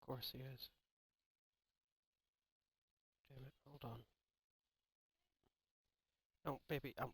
course he is. Damn it, hold on. No, baby, I'm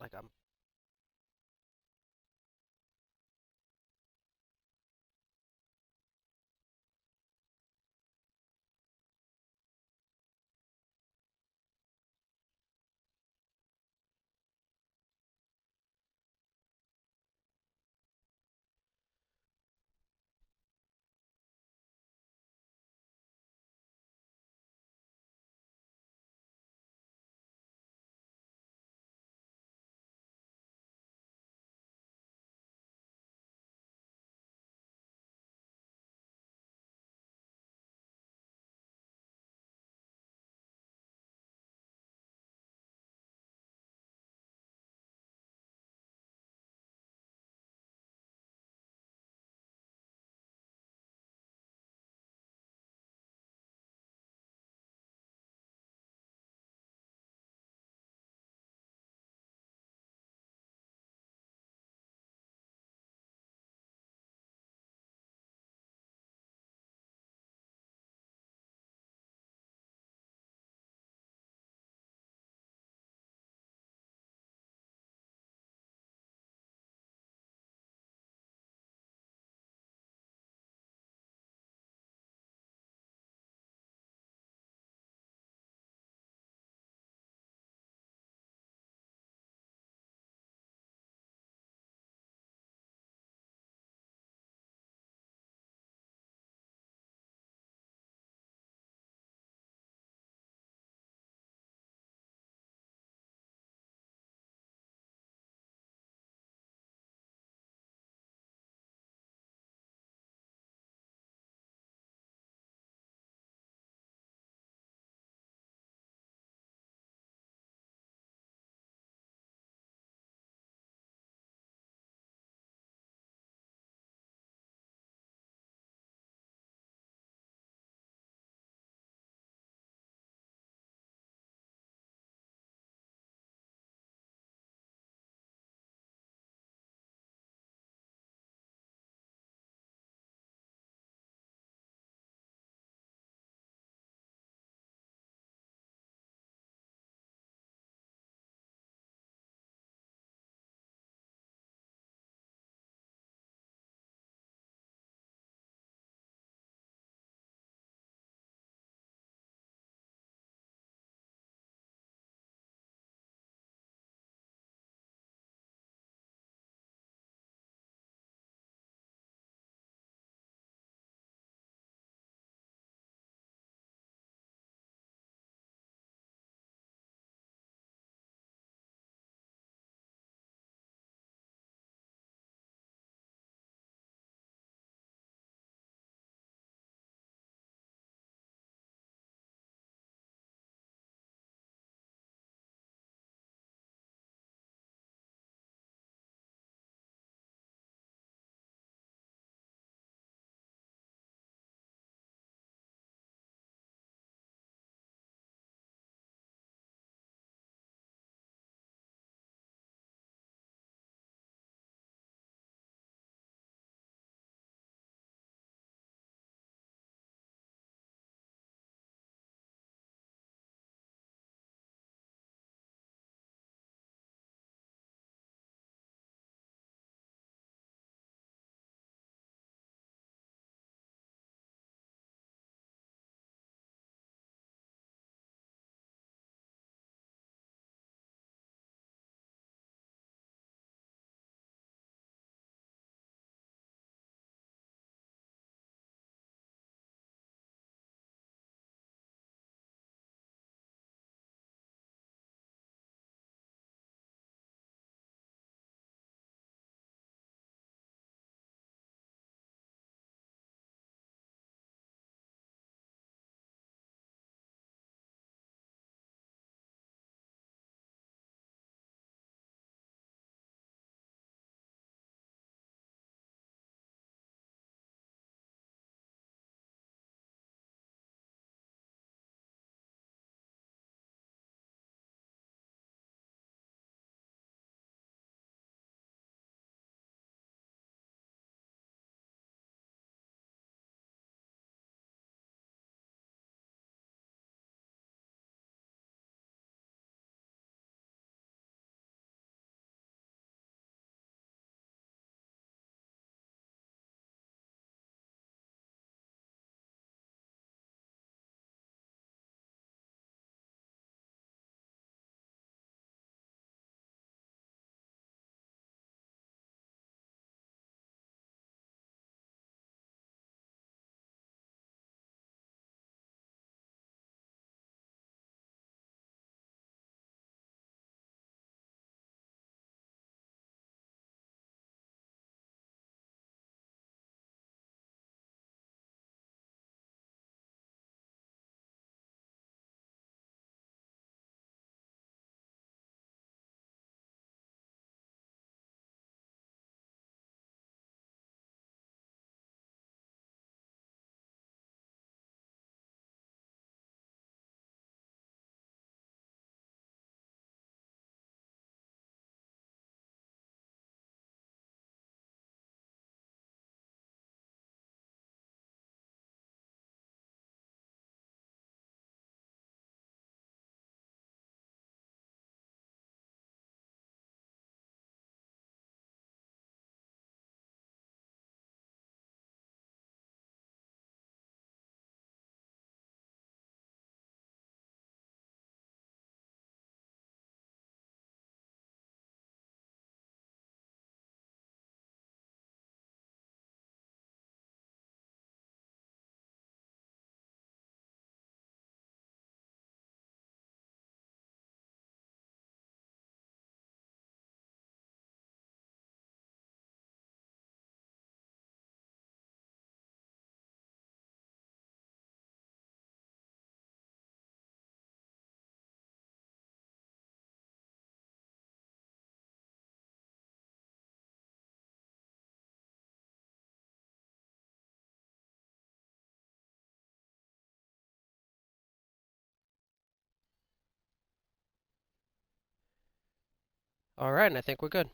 Alright, and I think we're good.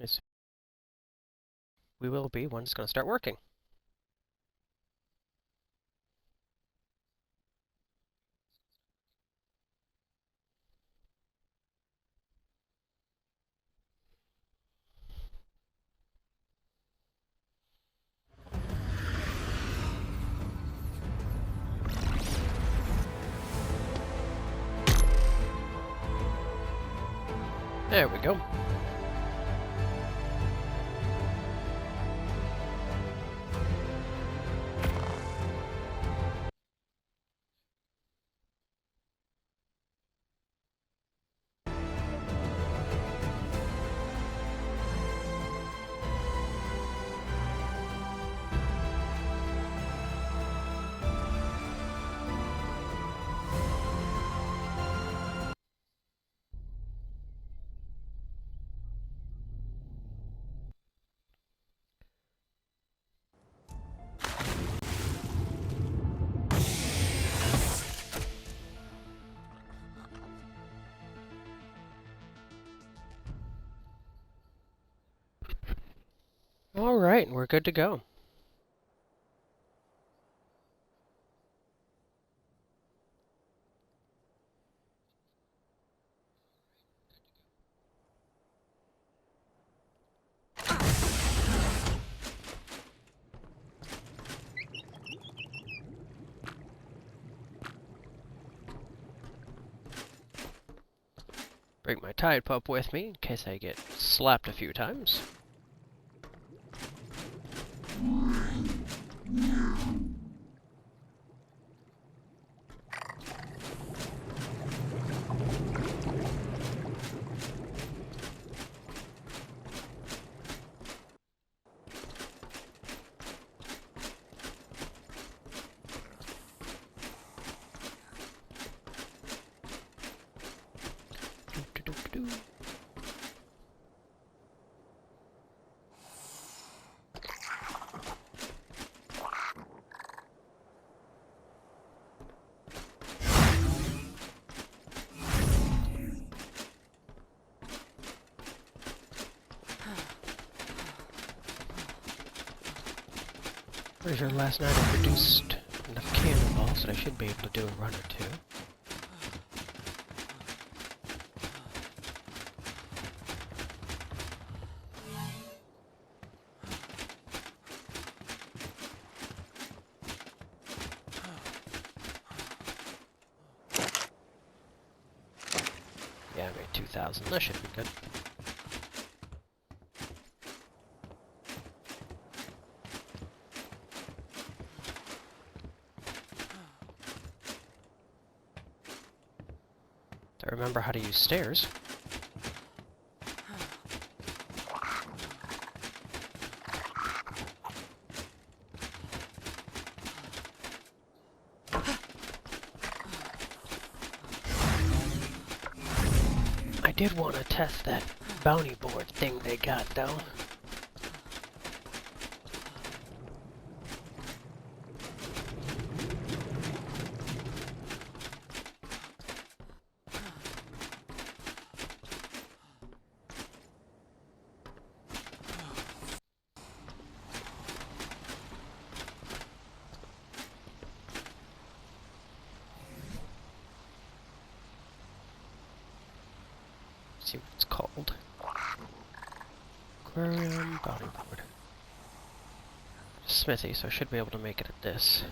Yes, we will be when it's going to start working. There we go. Alright, we're good to go. Bring my tide pup with me in case I get slapped a few times. Pretty sure last night I produced enough cannonballs that I should be able to do a run or two. Yeah, I made 2,000. That should be good. I remember how to use stairs. I did want to test that bounty board thing they got, though. See what it's called. Aquarium bounty board. Smithy, so I should be able to make it at this.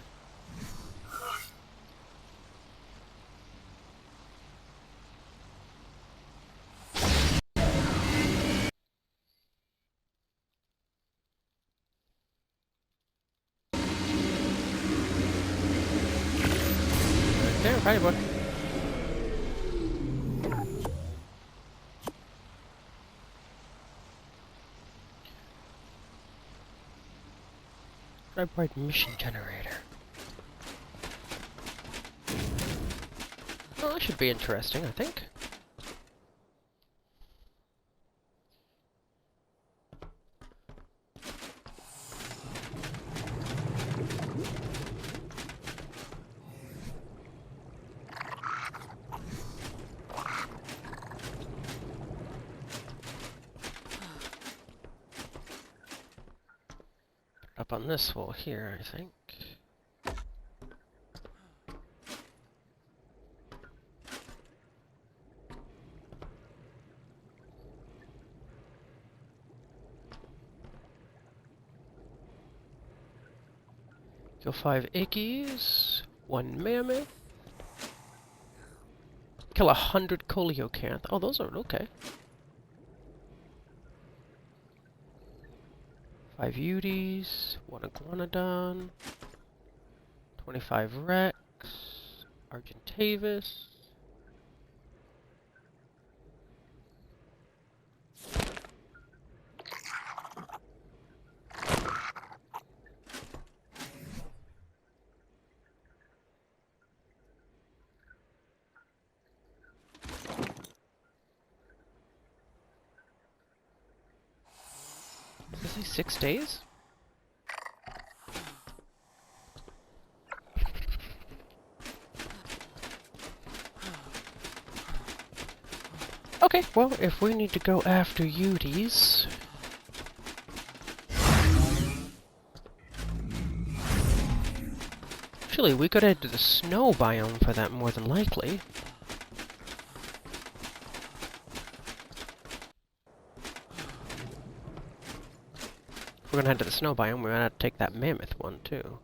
Right there, right, boy. Red mission generator. Well, that should be interesting, I think. Up on this wall here, I think. Kill 5 ickies, 1 mammoth. Kill 100 coleocanth. Oh, those are okay. 5 Uties, 1 iguanodon, 25 Rex, Argentavis. Does it say 6 days? Okay, well, if we need to go after Uties... Actually, we could head to the snow biome for that more than likely. If we're gonna head to the snow biome, we're gonna have to take that mammoth one, too.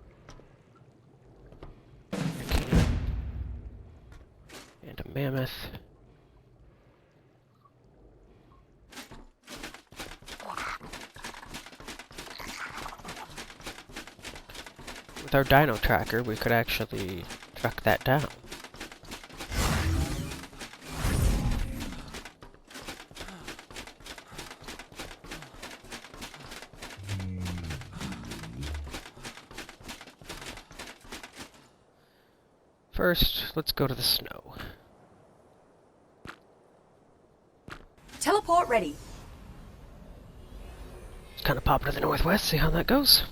And a mammoth. With our dino tracker, we could actually track that down. First, let's go to the snow. Teleport ready. Let's kind of pop to the northwest, see how that goes.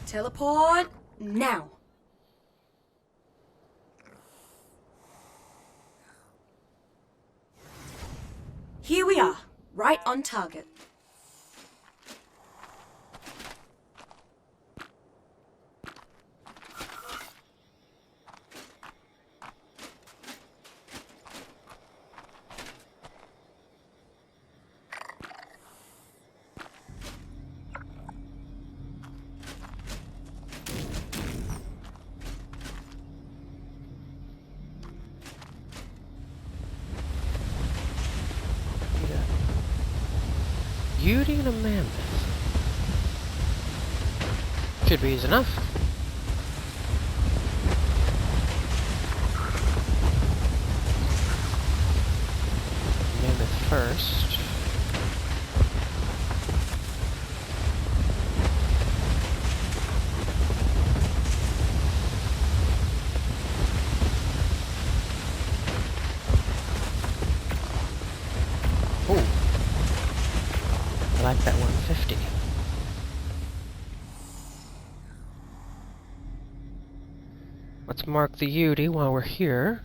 Teleport now. Here we are, right on target. Beauty and a mammoth. Should be easy enough. Mammoth first. I like that 150. Let's mark the Uti while we're here.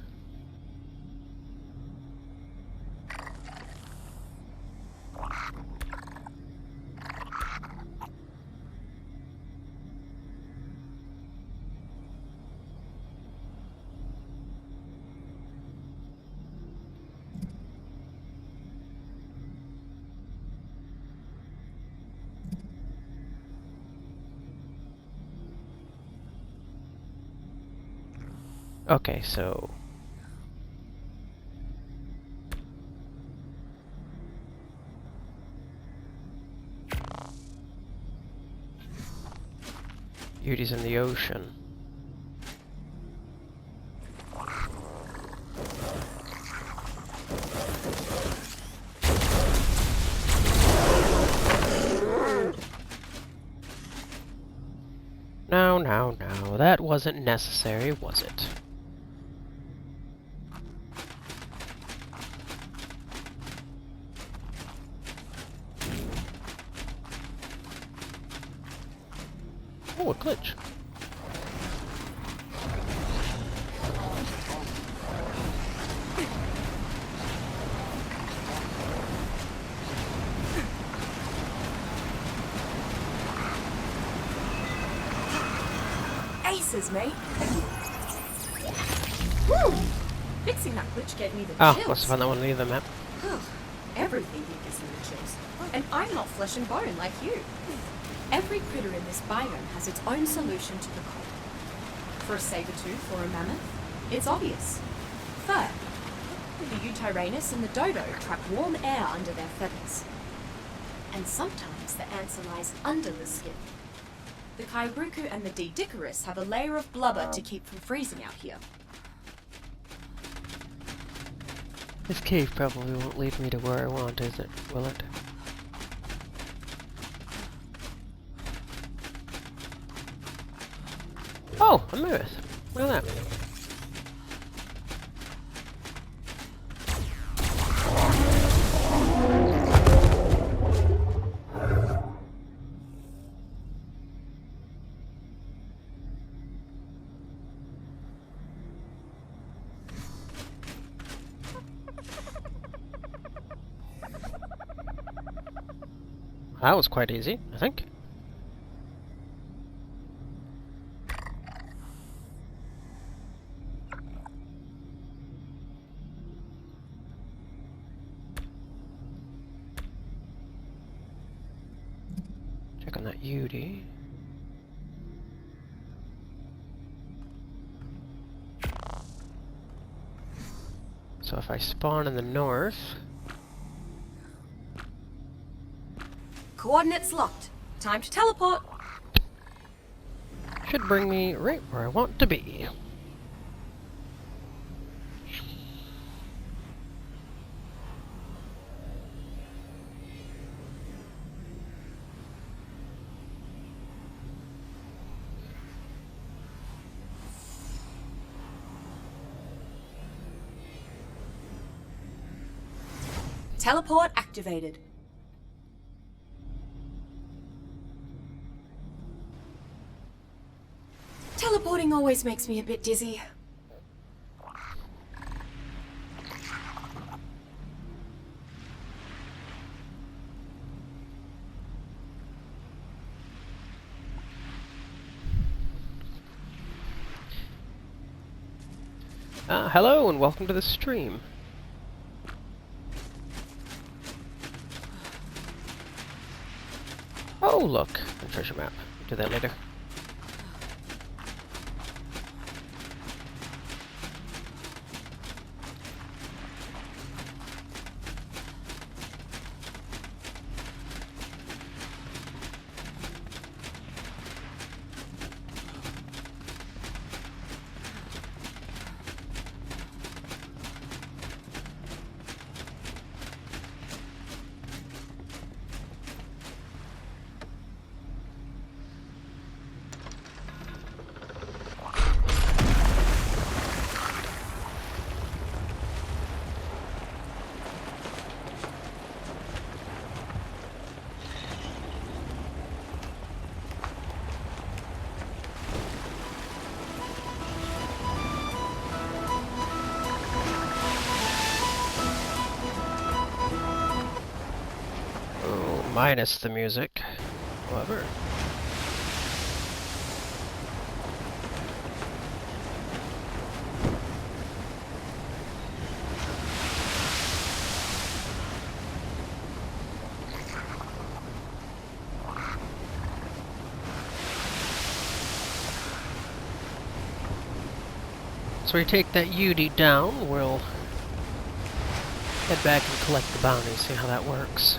Okay, so... Uti's in the ocean. No, that wasn't necessary, was it? Oh, a glitch. Aces, mate. Woo! Fixing that glitch gave me the Oh, chills. must have found that one on the other map. Everything here gives me the chills. And I'm not flesh and bone like you. Every critter in this biome has its own solution to the cold. For a saber-tooth or a mammoth, it's obvious. Fur. The Eutyrannus and the dodo trap warm air under their feathers. And sometimes the answer lies under the skin. The Kairuku and the Didicarus have a layer of blubber to keep from freezing out here. This cave probably won't lead me to where I want, is it? Will it? Oh, a mammoth. Look at that. That was quite easy, I think. Check on that UD. So if I spawn in the north... Coordinates locked. Time to teleport. should bring me right where I want to be. Teleport activated. Teleporting always makes me a bit dizzy. Hello and welcome to the stream. Oh, look, a treasure map. Do that later. Minus the music, however. So we take that UD down, we'll head back and collect the bounty, see how that works.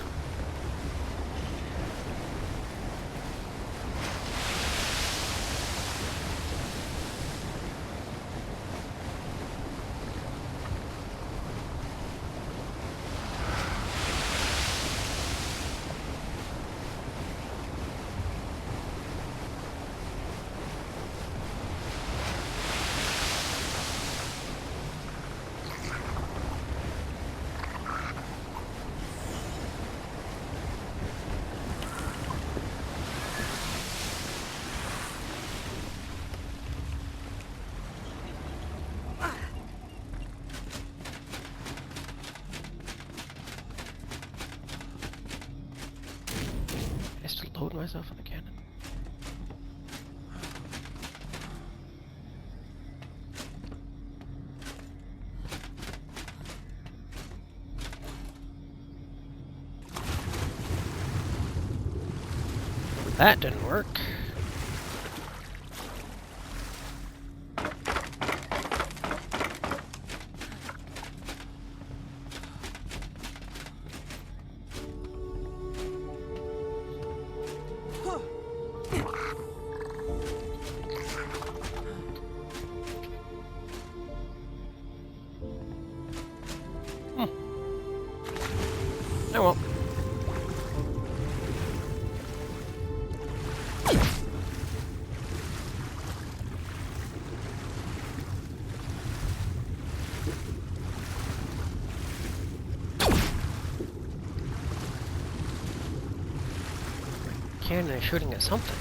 explode myself in the cannon. That didn't work. Oh well. Cannon is shooting at something.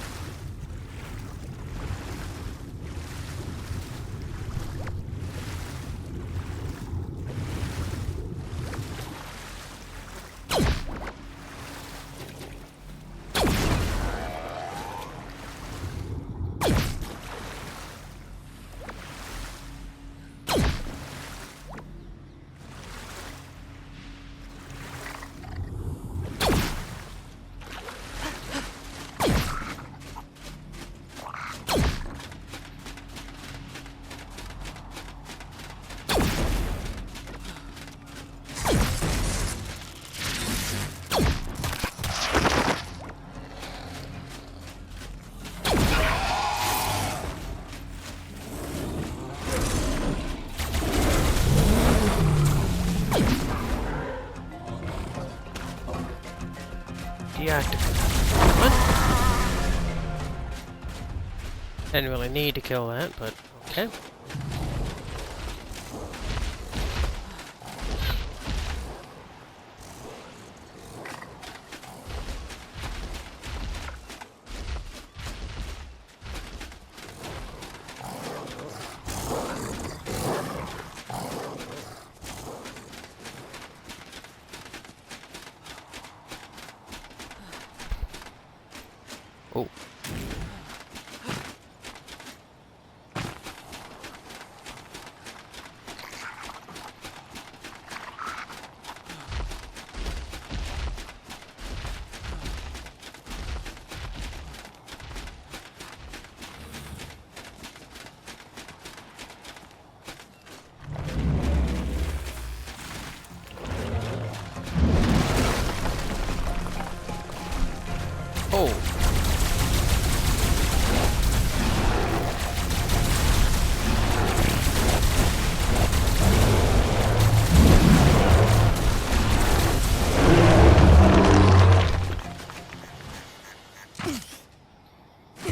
Deactivate. Didn't really need to kill that, but okay. Oh. Oh.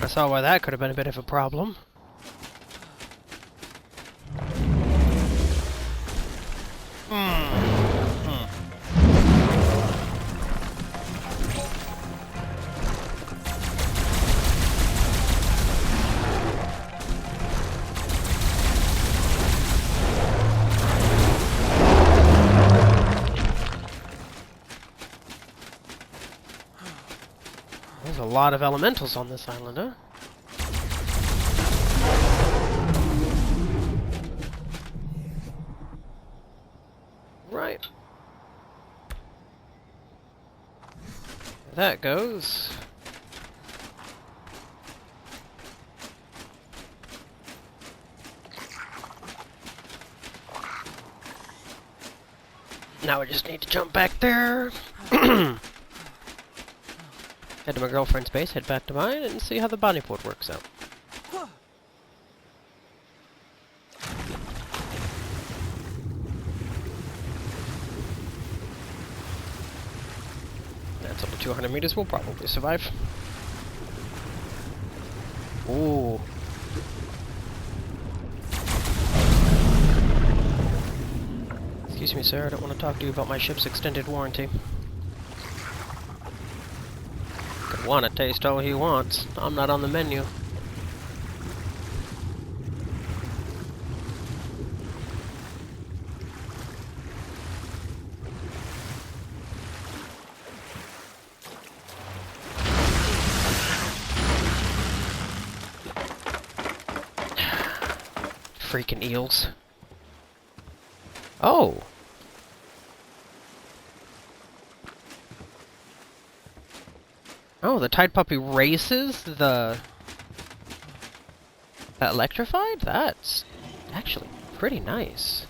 I saw why that could have been a bit of a problem. There's a lot of elementals on this island, huh? Right. There that goes. Now I just need to jump back there. Head to my girlfriend's base, head back to mine, and see how the bounty port works out. That's up to 200 meters, we'll probably survive. Ooh. Excuse me, sir, I don't want to talk to you about my ship's extended warranty. Could want to taste all he wants. I'm not on the menu. freaking eels. Oh! Oh, the Tide Puppy races the... That electrified? That's actually pretty nice.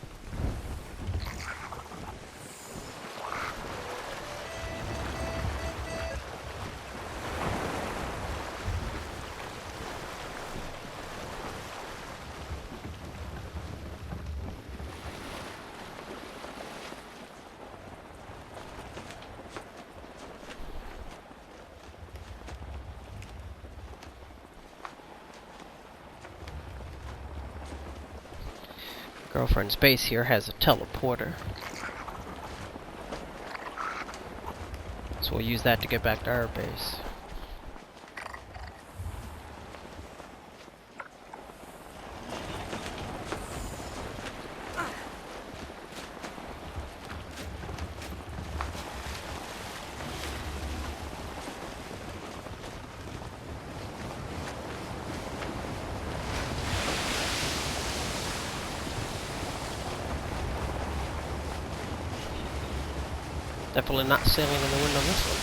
Girlfriend's base here has a teleporter. So we'll use that to get back to our base. Definitely not sailing in the wind on this one.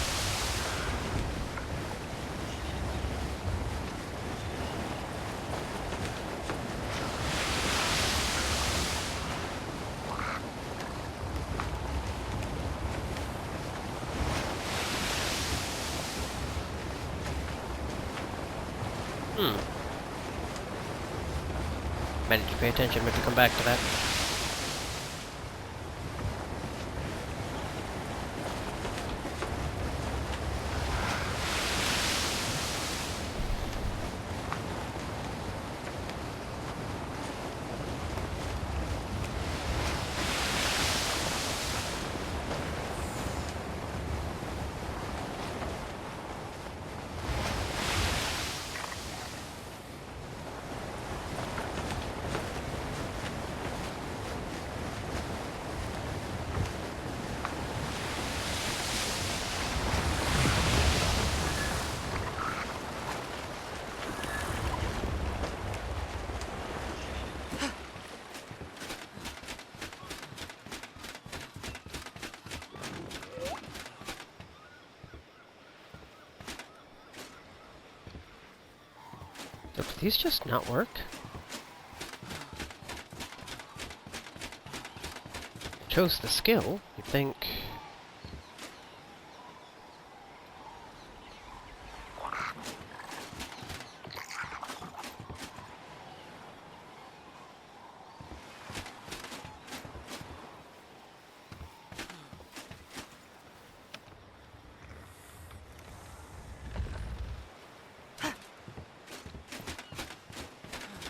Managed to pay attention, maybe come back to that. Do these just not work? Chose the skill, you'd think.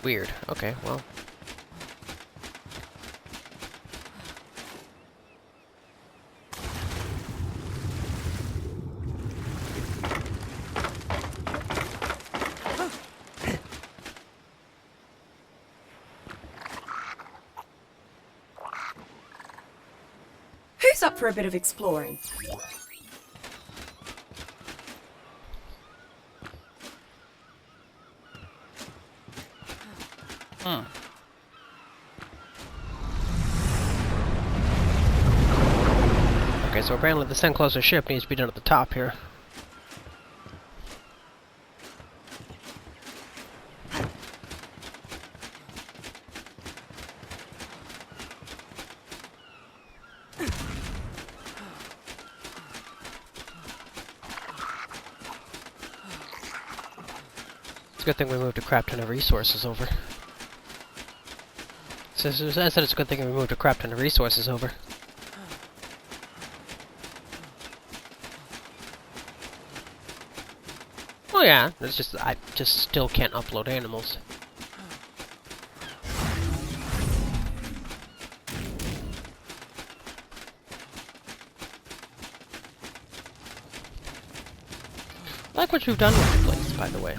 Weird. Okay, well. Who's up for a bit of exploring? Okay, so apparently the send closer ship needs to be done at the top here. It's a good thing we moved a crap ton of resources over. I said it's a good thing we moved a crap ton of resources over. Oh yeah, it's just I just still can't upload animals. I like what you've done with the place, by the way.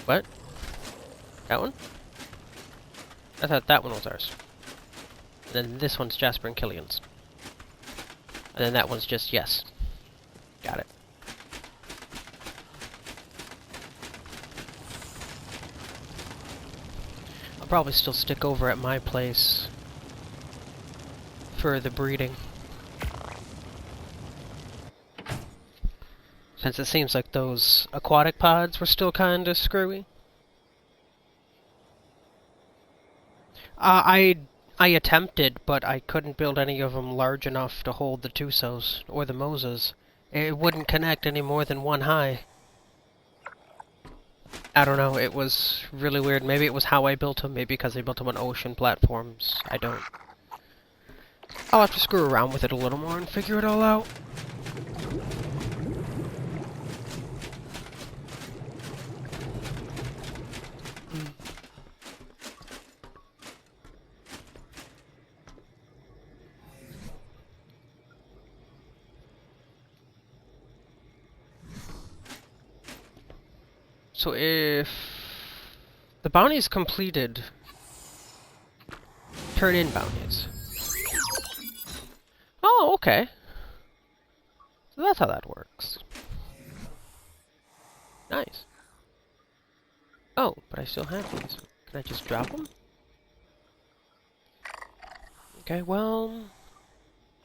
What? That one? I thought that one was ours. And then this one's Jasper and Killian's. And then that one's just yes. Got it. probably still stick over at my place for the breeding. Since it seems like those aquatic pods were still kinda screwy. I attempted, but I couldn't build any of them large enough to hold the Tusos or the Mosas. It wouldn't connect any more than one high. I don't know, it was really weird. Maybe it was how I built them, maybe because I built them on ocean platforms. I don't. I'll have to screw around with it a little more and figure it all out. So if the bounty is completed, turn in bounties. Oh, okay. So that's how that works. Nice. Oh, but I still have these. Can I just drop them? Okay, well...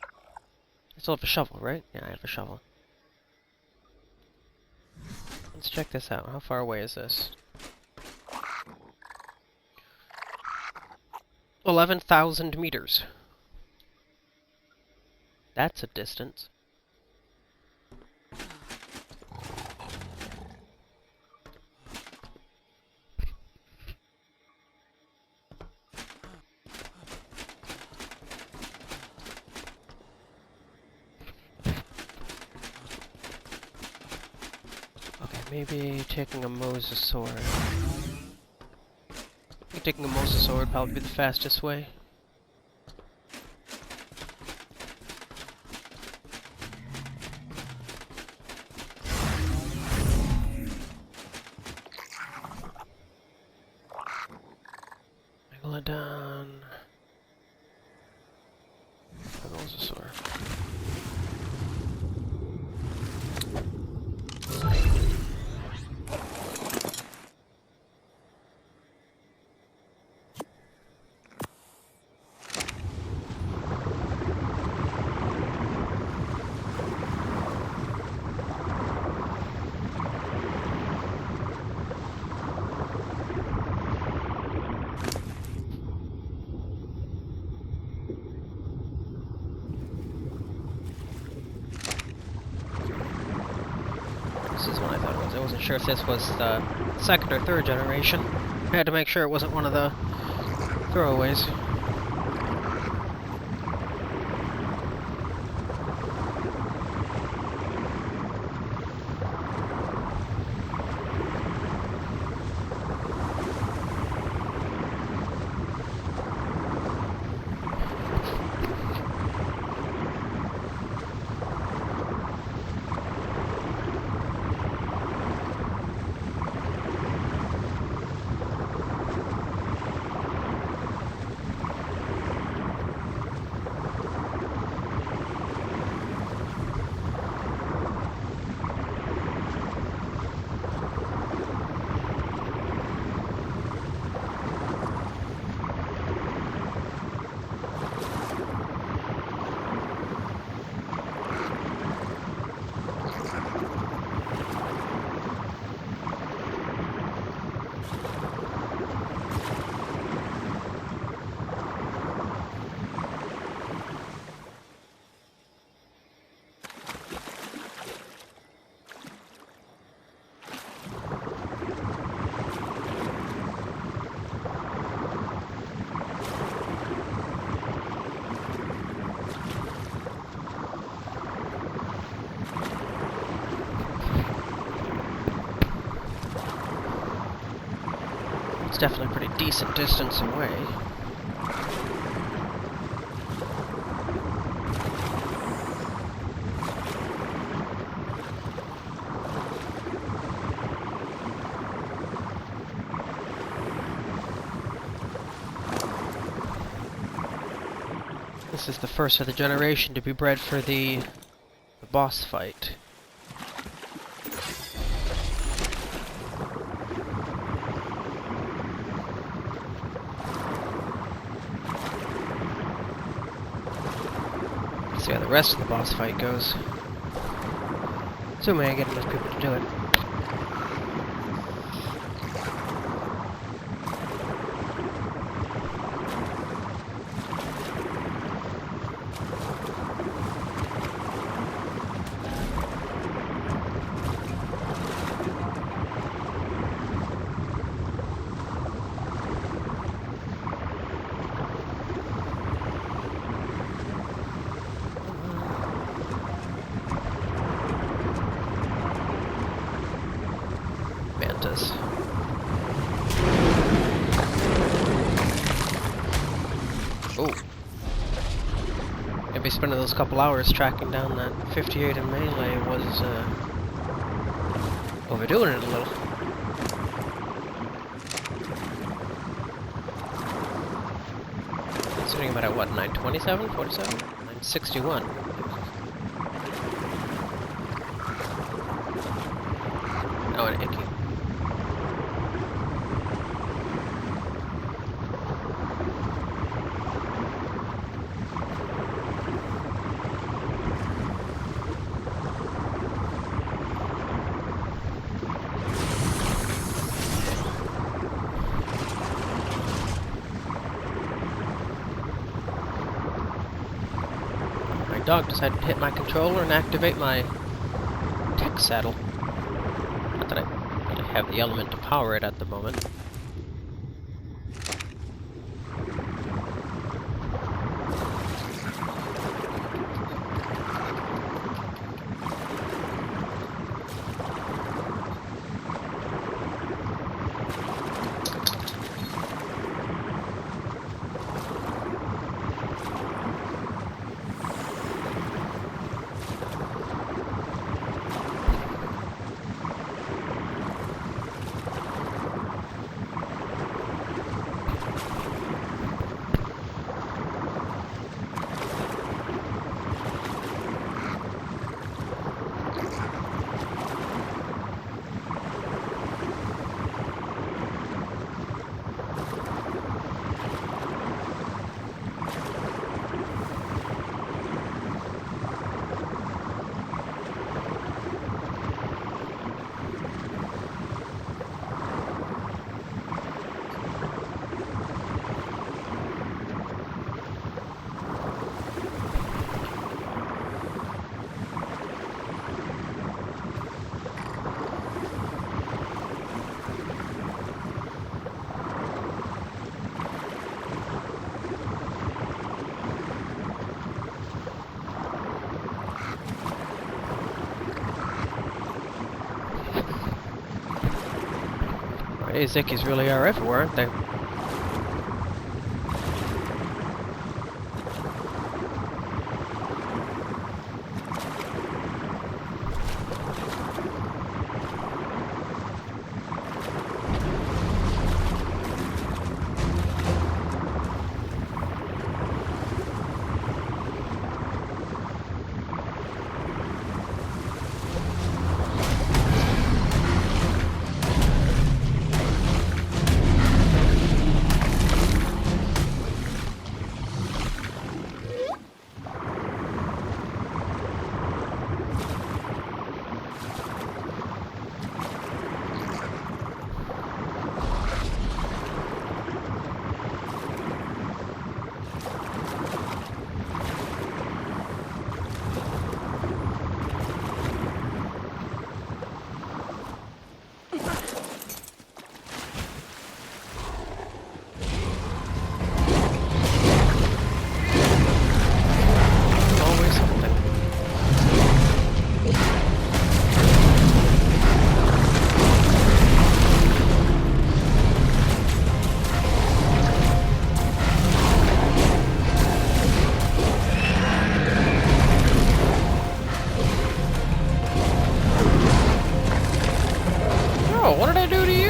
I still have a shovel, right? Yeah, I have a shovel. Let's check this out. How far away is this? 11,000 meters. That's a distance. Okay, maybe taking a mosasaur. I think taking a mosasaur would probably be the fastest way. Megalodon. A mosasaur. This is what I thought it was. I wasn't sure if this was the second or third generation. I had to make sure it wasn't one of the throwaways. It's definitely a pretty decent distance away. This is the first of the generation to be bred for the boss fight. the rest of the boss fight goes. Assuming I get enough people to do it. Mantis. Oh. Maybe spending those couple hours tracking down that 58 in melee was overdoing it a little. Sitting about at what, 927, 47? 961. Oh, and icky. My dog decided to hit my controller and activate my tech saddle. Not that I really have the element to power it at the moment. These Zickies really are everywhere, aren't they? What did I do to you?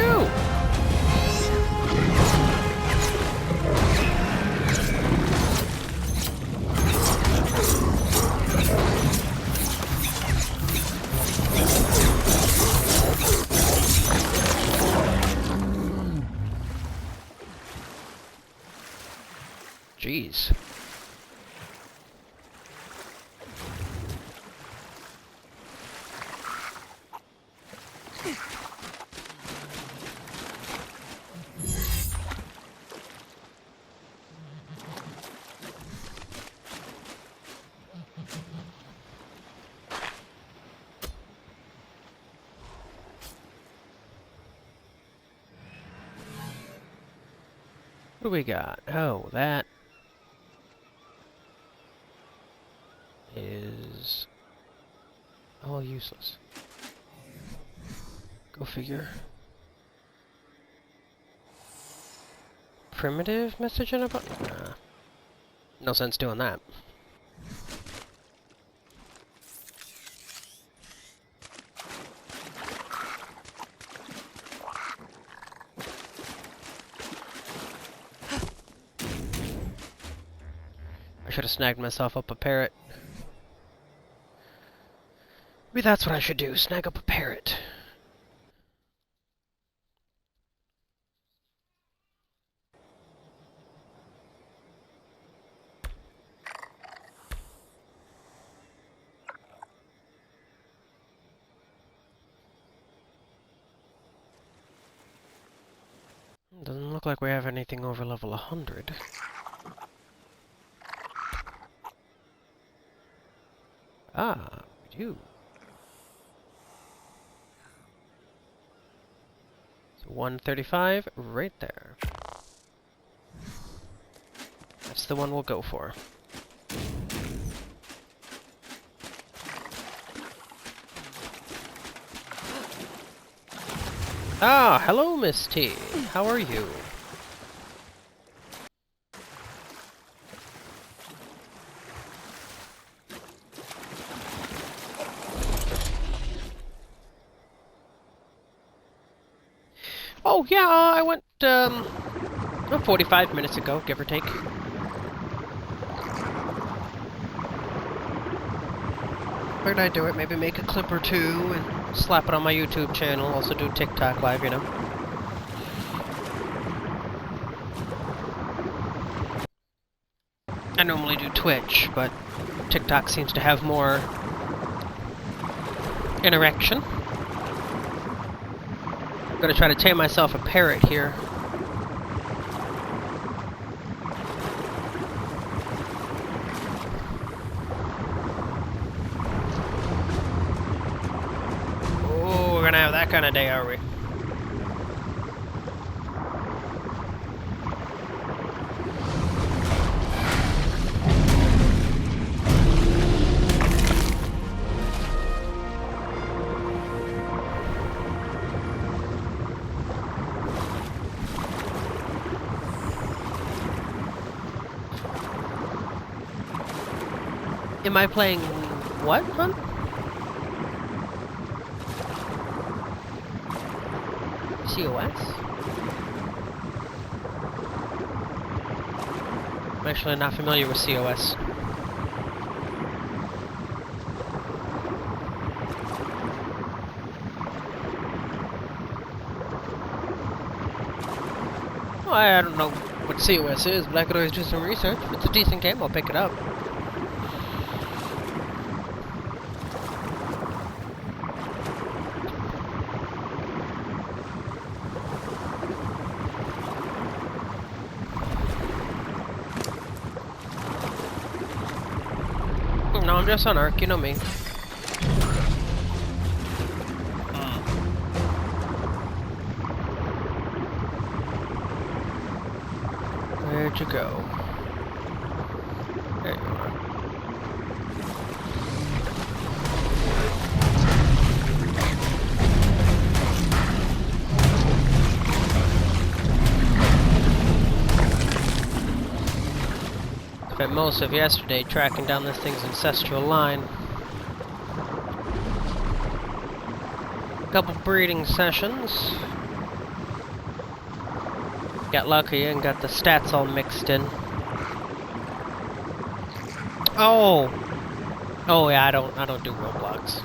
Jeez. What do we got? Oh, that is all useless. Go figure. Primitive message in a book? Nah. No sense doing that. I should have snagged myself up a parrot. Maybe that's what I should do, snag up a parrot. Doesn't look like we have anything over level 100. Ah, we do. So 135 right there. That's the one we'll go for. Ah, hello, Miss T. How are you? Oh, yeah, I went, 45 minutes ago, give or take. Figured I'd do it, maybe make a clip or two, and slap it on my YouTube channel, also do TikTok live, you know. I normally do Twitch, but TikTok seems to have more interaction. I'm gonna try to tame myself a parrot here. Oh, we're gonna have that kind of day, are we? Am I playing what, hon? COS? I'm actually not familiar with COS. Well, I don't know what COS is, but I could always do some research. If it's a decent game, I'll pick it up. No, I'm just on Ark, you know me. Where'd you go? There you are. Spent most of yesterday tracking down this thing's ancestral line. Couple breeding sessions. Got lucky and got the stats all mixed in. Oh! Oh yeah, I don't do Roblox.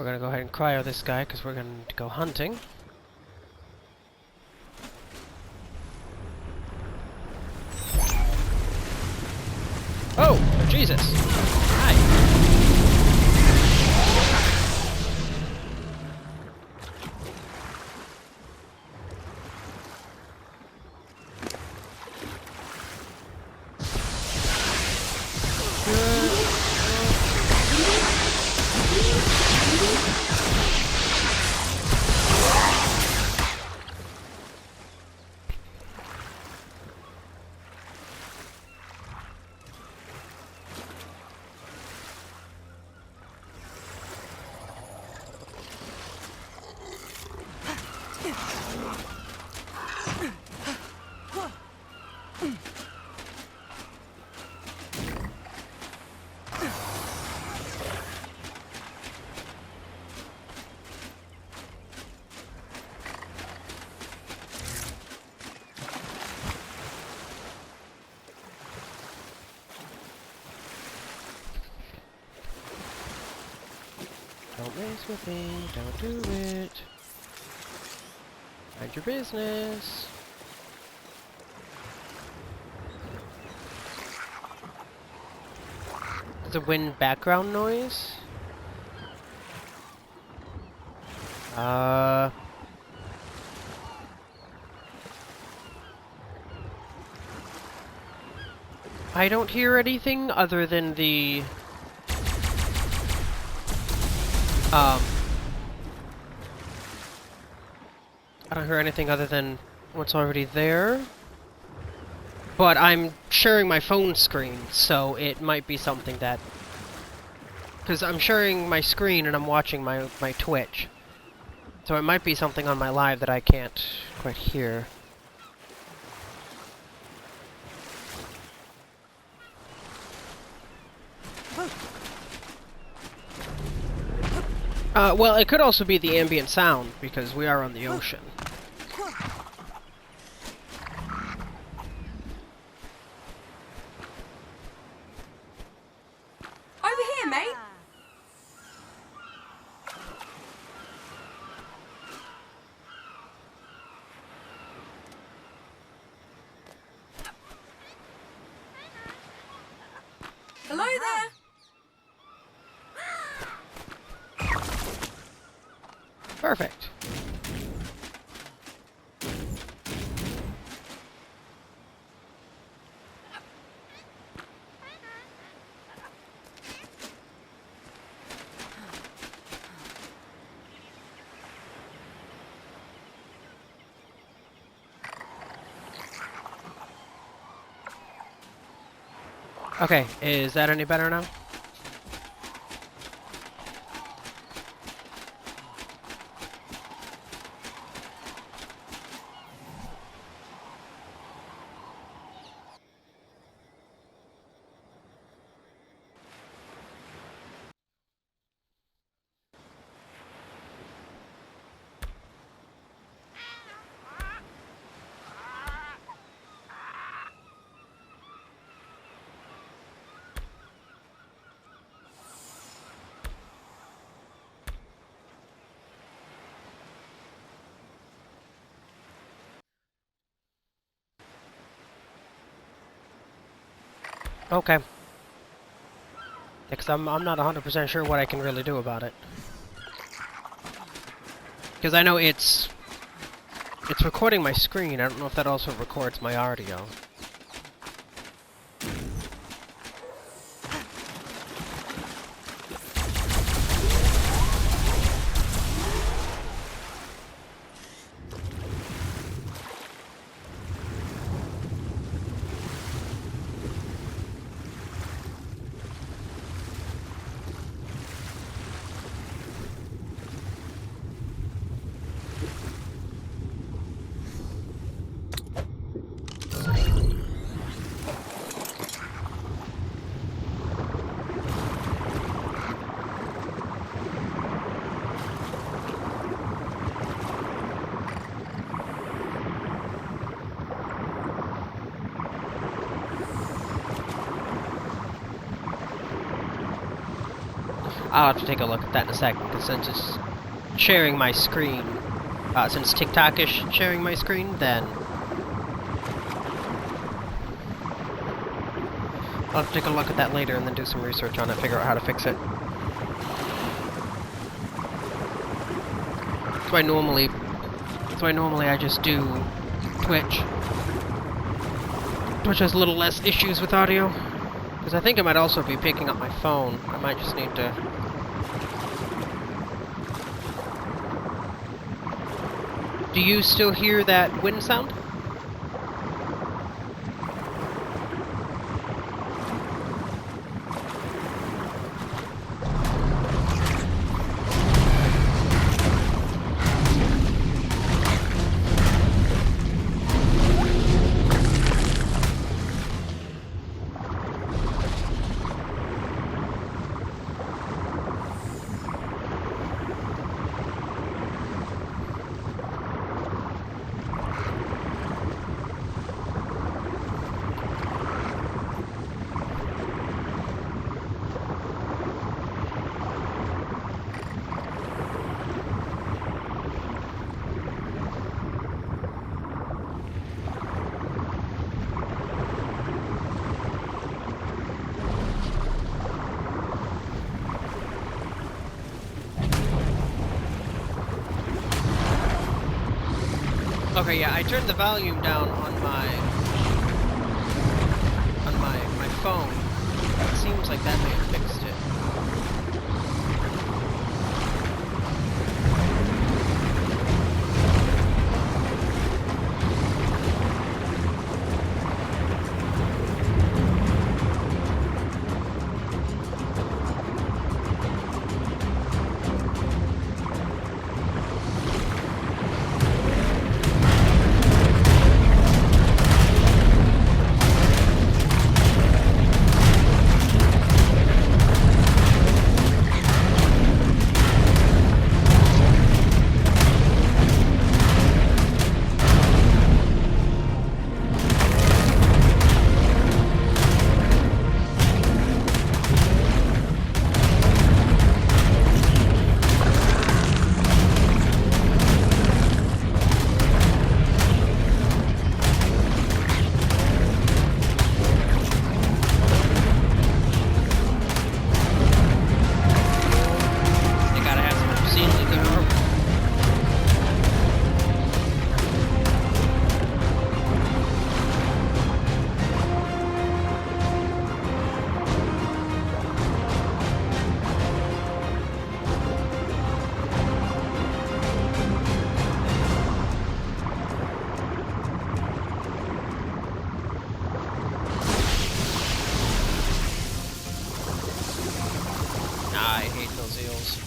We're gonna go ahead and cryo this guy because we're going to go hunting. Oh, Jesus! Hi! Don't mess with me, don't do it. Mind your business. The wind background noise? I don't hear anything other than the I don't hear anything other than what's already there. But I'm sharing my phone screen, so it might be something that... Because I'm sharing my screen and I'm watching my Twitch. So it might be something on my live that I can't quite hear. Well, it could also be the ambient sound, because we are on the ocean. Over here, mate. Hello there. Perfect. Okay, is that any better now? Okay. Because I'm not 100% sure what I can really do about it. Because I know it's recording my screen. I don't know if that also records my audio. I'll have to take a look at that in a second, because since it's sharing my screen, since TikTok is sharing my screen, then I'll have to take a look at that later and then do some research on it, figure out how to fix it. That's why normally I just do Twitch. Twitch has a little less issues with audio. Because I think I might also be picking up my phone. I might just need to... Do you still hear that wind sound? Okay, yeah, I turned the volume down on my phone. It seems like that may have fixed it. I hate those eels.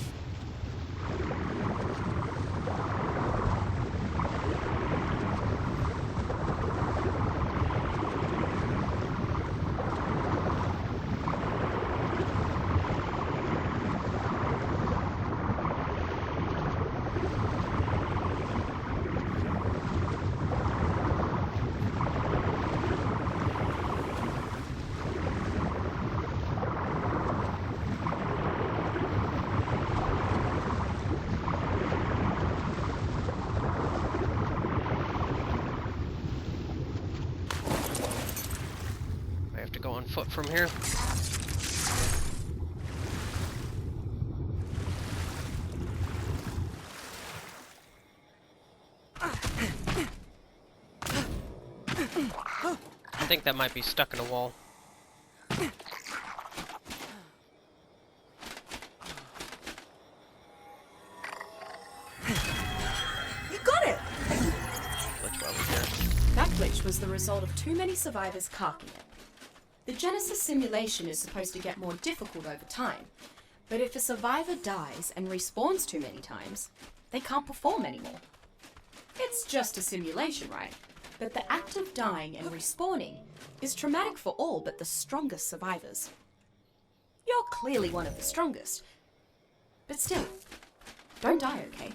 To go on foot from here. I think that might be stuck in a wall. You got it! Glitch while we're here. That glitch was the result of too many survivors carking it. The Genesis simulation is supposed to get more difficult over time, but if a survivor dies and respawns too many times, they can't perform anymore. It's just a simulation, right? But the act of dying and respawning is traumatic for all but the strongest survivors. You're clearly one of the strongest, but still, don't die, okay?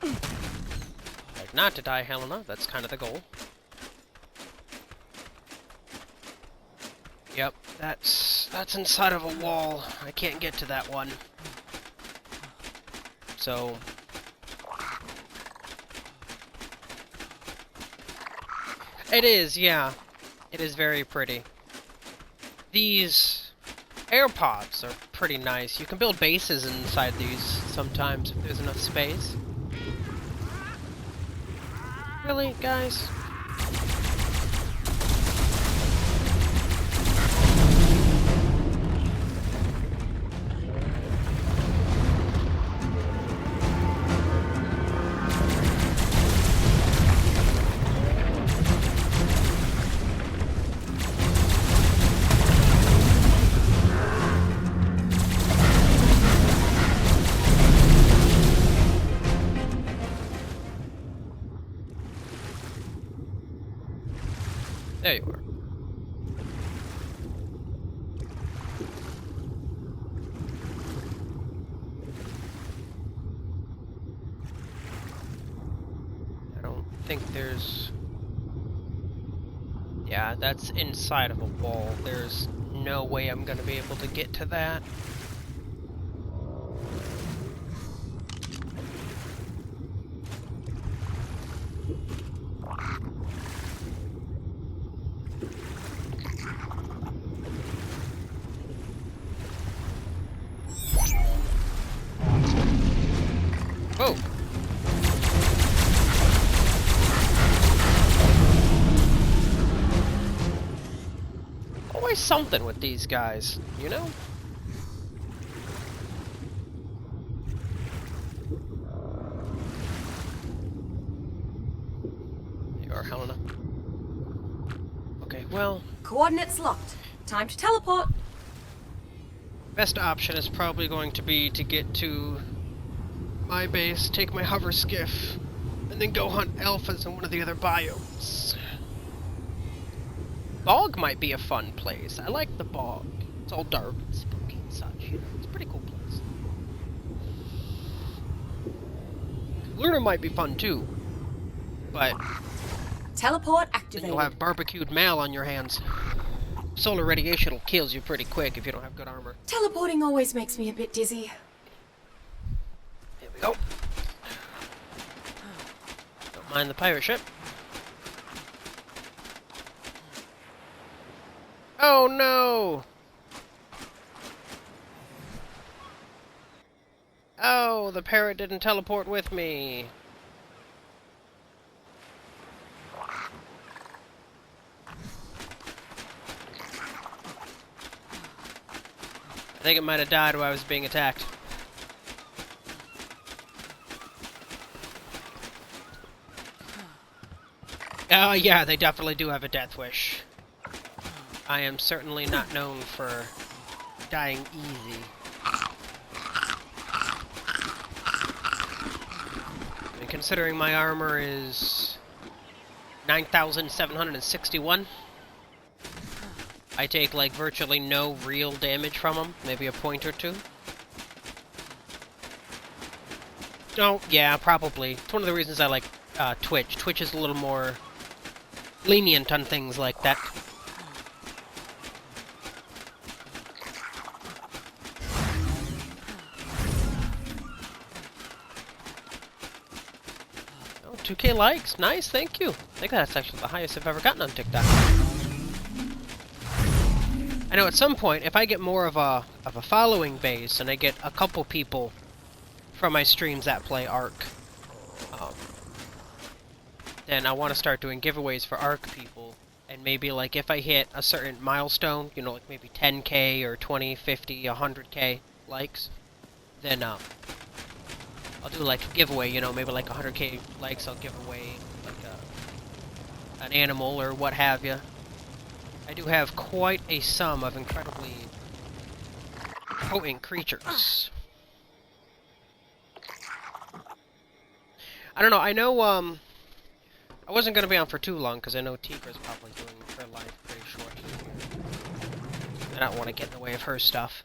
Like not to die, Helena. That's kind of the goal. Yep, that's That's inside of a wall. I can't get to that one. So... It is, yeah. It is very pretty. These AirPods are pretty nice. You can build bases inside these sometimes if there's enough space. Really, guys? There you are. I don't think there's... Yeah, that's inside of a wall. There's no way I'm gonna be able to get to that. Oh! Always something with these guys, you know? There you are, Helena. Okay, well... Coordinates locked. Time to teleport. Best option is probably going to be to get to my base, take my hover skiff, and then go hunt alphas in one of the other biomes. Bog might be a fun place. I like the bog. It's all dark and spooky and such, you know. It's a pretty cool place. Luna might be fun too, but Teleport activated. you'll have barbecued mal on your hands. Solar radiation will kill you pretty quick if you don't have good armor. Teleporting always makes me a bit dizzy. Here we go. Don't mind the pirate ship. Oh no! Oh, the parrot didn't teleport with me. I think it might have died while I was being attacked. Oh yeah, they definitely do have a death wish. I am certainly not known for dying easy. And considering my armor is 9,761, I take like virtually no real damage from them, maybe a point or two. Oh, yeah, probably. It's one of the reasons I like Twitch. Twitch is a little more lenient on things like that. Oh, 2K likes. Nice, thank you. I think that's actually the highest I've ever gotten on TikTok. I know at some point, if I get more of a following base and I get a couple people from my streams that play Ark, then I want to start doing giveaways for Ark people. And maybe, like, if I hit a certain milestone, you know, like maybe 10K or 20, 50, 100K likes, then I'll do, like, a giveaway, you know, maybe like 100K likes, I'll give away, like, an animal or what have you. I do have quite a sum of incredibly potent creatures. I don't know, I wasn't going to be on for too long, because I know Tigra's probably doing her life pretty short. I don't want to get in the way of her stuff.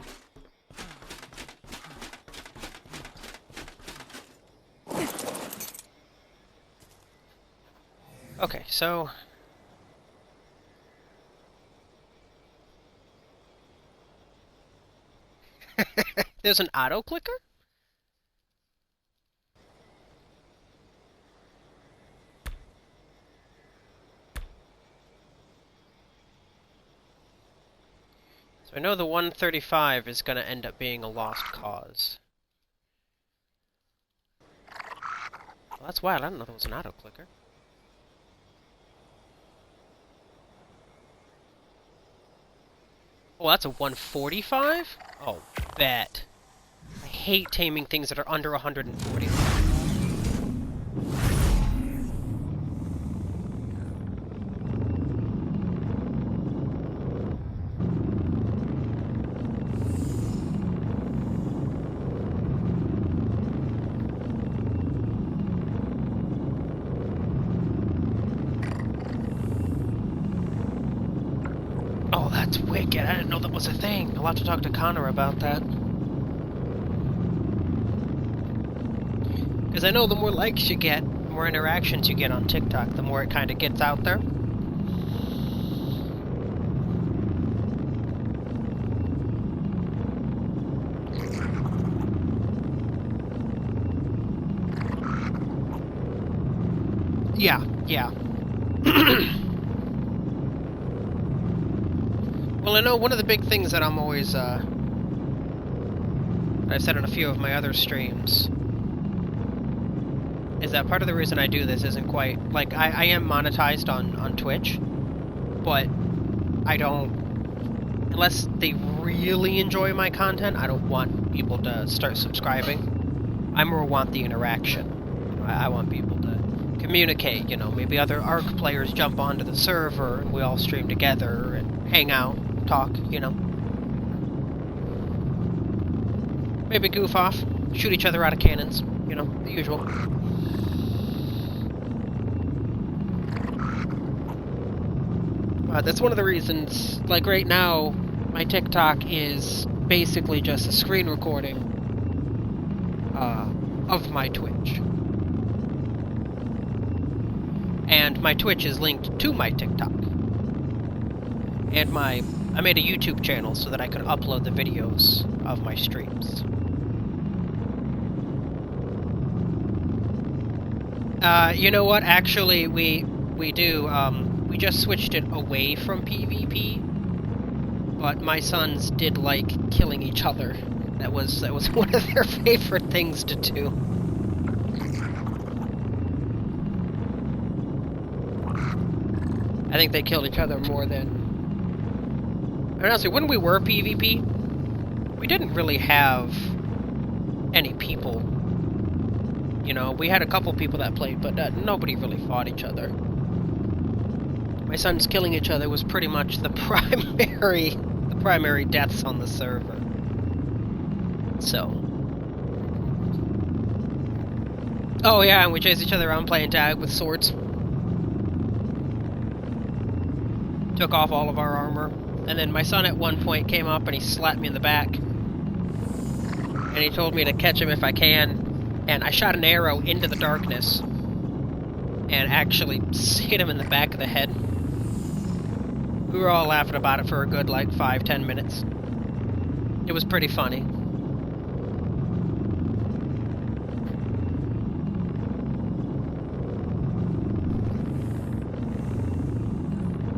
Okay, so... There's an auto clicker? So I know the 135 is going to end up being a lost cause. Well, that's wild. I didn't know there was an auto clicker. Oh, that's a 145? Oh, bet. I hate taming things that are under 140. Oh, that's wicked. I didn't know that was a thing. I'll have to talk to Connor about that. Because I know the more likes you get, the more interactions you get on TikTok, the more it kind of gets out there. Yeah. Well, I know one of the big things that I'm always, I've said on a few of my other streams, is that part of the reason I do this isn't quite... Like, I am monetized on Twitch, but I don't... Unless they really enjoy my content, I don't want people to start subscribing. I more want the interaction. You know, I want people to communicate, you know, maybe other Ark players jump onto the server, and we all stream together, and hang out, talk, you know. Maybe goof off, shoot each other out of cannons, you know, the usual. That's one of the reasons, like right now, my TikTok is basically just a screen recording of my Twitch. And my Twitch is linked to my TikTok. And I made a YouTube channel so that I could upload the videos of my streams. You know what? Actually, we do. We just switched it away from PvP, but my sons did like killing each other. That was one of their favorite things to do. I think they killed each other more than... I mean, honestly, when we were PvP, we didn't really have any people. You know, we had a couple people that played, but nobody really fought each other. My sons killing each other was pretty much the primary deaths on the server. So. Oh yeah, and we chased each other around playing tag with swords. Took off all of our armor. And then my son at one point came up and he slapped me in the back. And he told me to catch him if I can. And I shot an arrow into the darkness. And actually hit him in the back of the head. We were all laughing about it for a good, like, 5-10 minutes. It was pretty funny.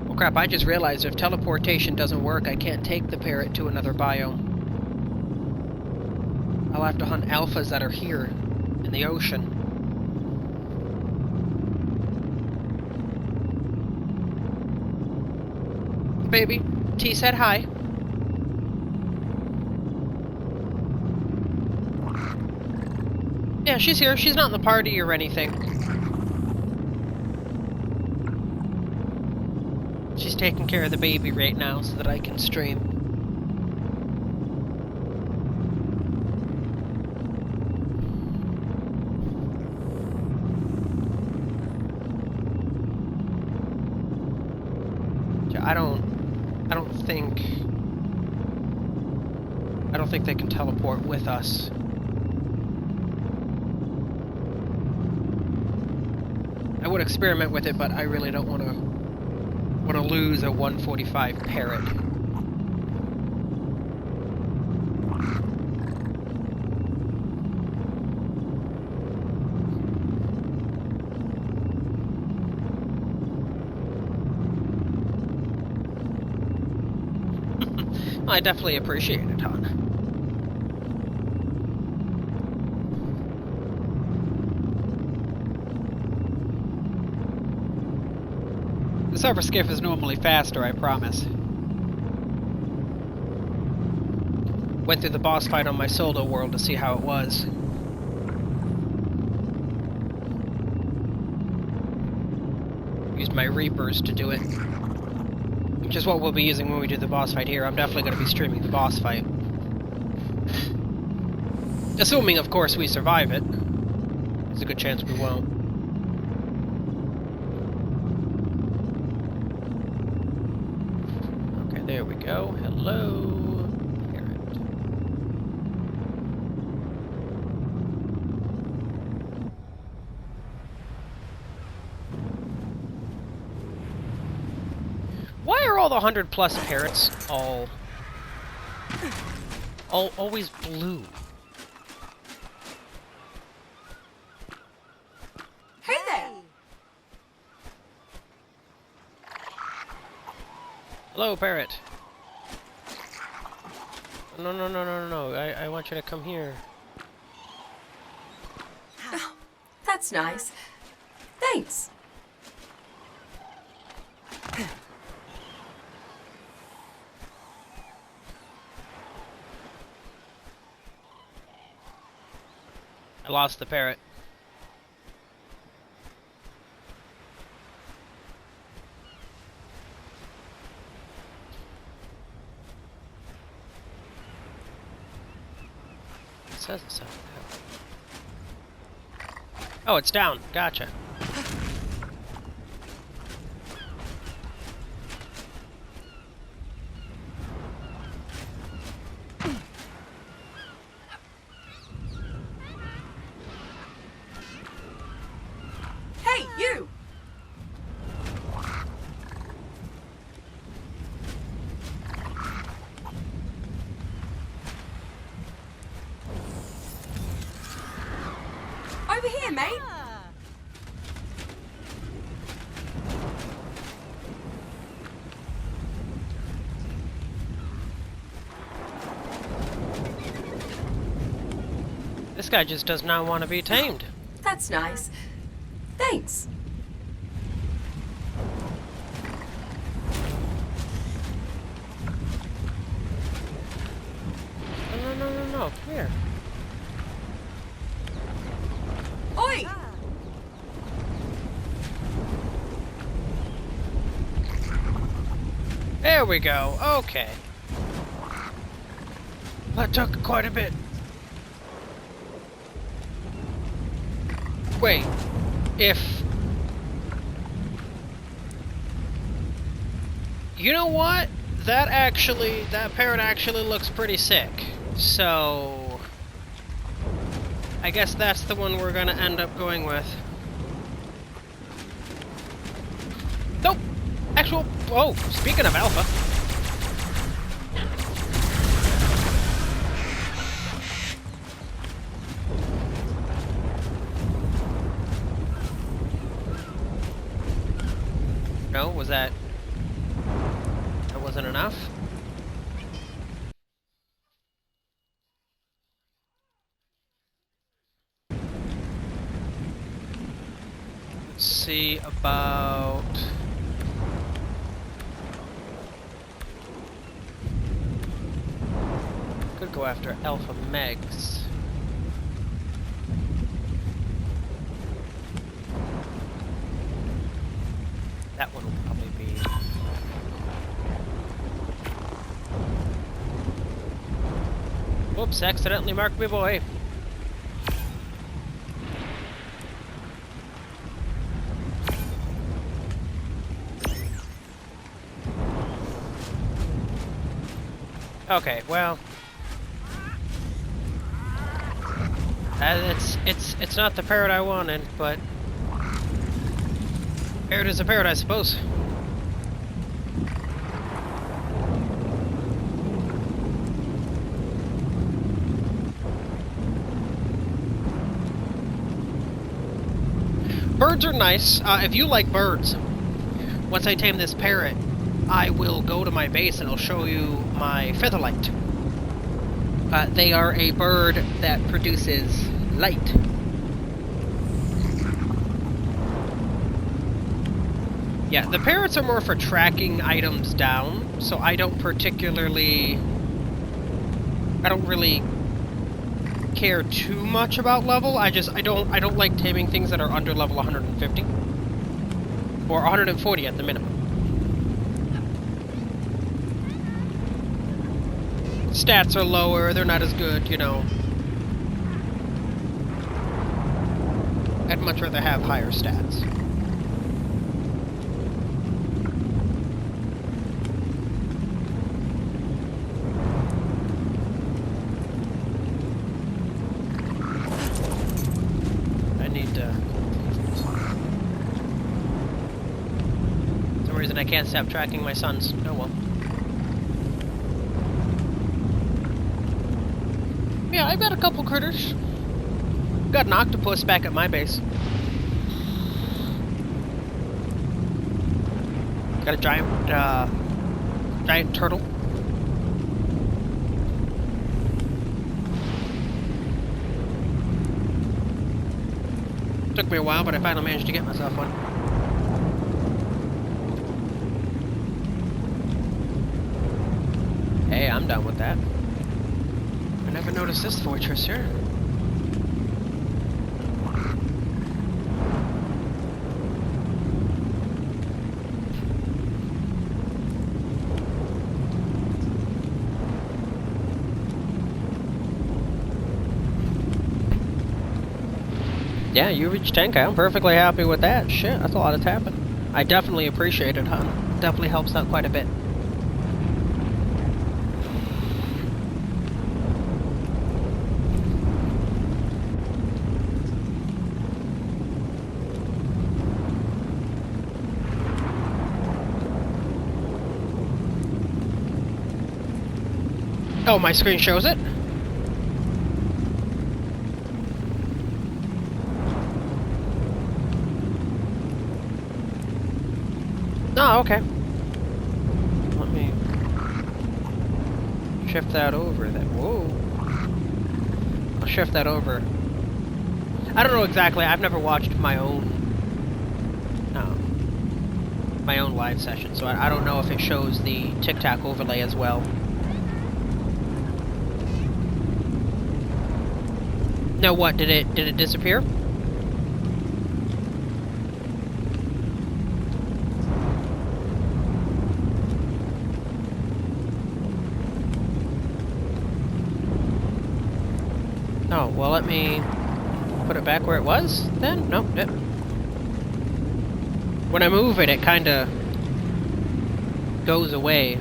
Oh crap, I just realized if teleportation doesn't work, I can't take the parrot to another biome. I'll have to hunt alphas that are here, in the ocean. Baby, T said hi. Yeah, she's here. She's not in the party or anything. She's taking care of the baby right now so that I can stream. I don't think they can teleport with us. I would experiment with it, but I really don't want to lose a 145 parrot. I definitely appreciate it, hon. The surfer skiff is normally faster, I promise. Went through the boss fight on my solo world to see how it was. Used my Reapers to do it. Which is what we'll be using when we do the boss fight here. I'm definitely going to be streaming the boss fight. Assuming, of course, we survive it. There's a good chance we won't. Okay, there we go. Hello, parrot. Why are all the 100+ parrots always blue? Hey there! Hello, parrot. No, no, no, no, no, no. I want you to come here. Oh, that's nice. Thanks. I lost the parrot. It says it's down. Oh, it's down. Gotcha. Hey, you! Over here, mate! This guy just does not want to be tamed. That's nice. Thanks. No, no, no, no, no. Come here. Oi! There we go. Okay. That took quite a bit. Wait. If... You know what? That parrot actually looks pretty sick. So... I guess that's the one we're gonna end up going with. Nope! Actual... Oh, speaking of alpha. No, was that... That wasn't enough? Let's see about... Could go after Alpha Megs. That one will probably be... Whoops, accidentally marked me boy. Okay, well... It's not the parrot I wanted, but... Parrot is a parrot, I suppose. Birds are nice. If you like birds, once I tame this parrot, I will go to my base and I'll show you my featherlight. They are a bird that produces light. Yeah, the parrots are more for tracking items down, so I don't really care too much about level. I don't like taming things that are under level 150 or 140 at the minimum. Stats are lower, they're not as good, you know. I'd much rather have higher stats. I need to... For some reason I can't stop tracking my sons. Oh well. Yeah, I've got a couple critters. Got an octopus back at my base. Got a giant turtle. Took me a while, but I finally managed to get myself one. Hey, I'm done with that. I never noticed this fortress here. Yeah, you reached 10K. I'm perfectly happy with that. Shit, that's a lot of tapping. I definitely appreciate it, huh? Definitely helps out quite a bit. Oh, my screen shows it? Oh, okay. Let me shift that over then. Whoa. I'll shift that over. I don't know exactly. I've never watched my own live session, so I don't know if it shows the tic-tac overlay as well. No, what? Did it disappear? Oh, well, let me put it back where it was, then? Nope, yep. When I move it, it kind of goes away.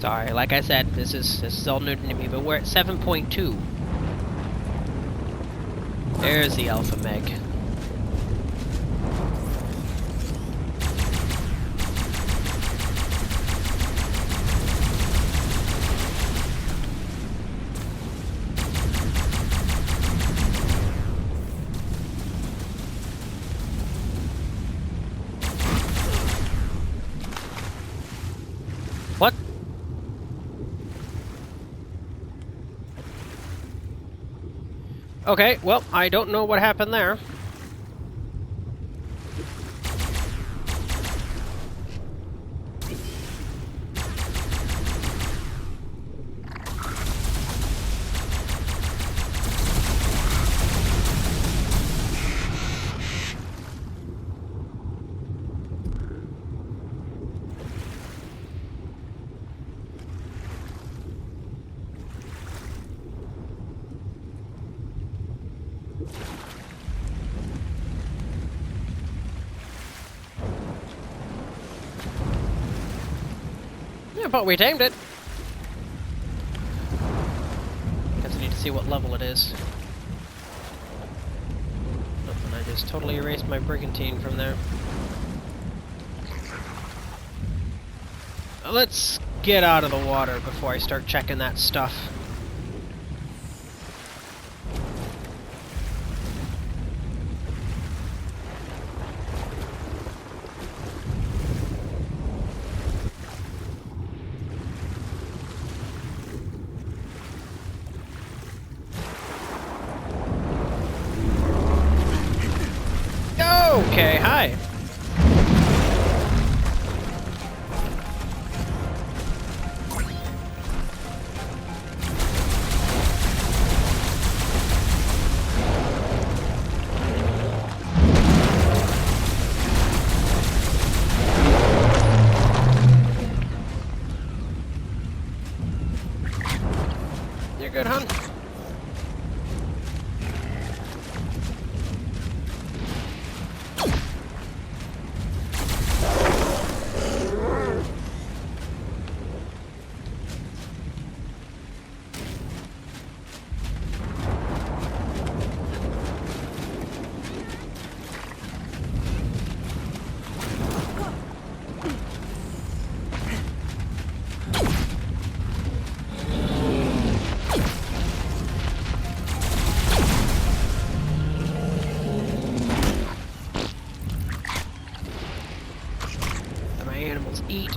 Sorry, like I said, this is all new to me, but we're at 7.2. There's the Alpha Meg. What? Okay, well, I don't know what happened there. Yeah, but we tamed it. Guess I need to see what level it is. Nothing I just totally erased my brigantine from there. Let's get out of the water before I start checking that stuff. Okay, hi. You're good, hon. Animals eat.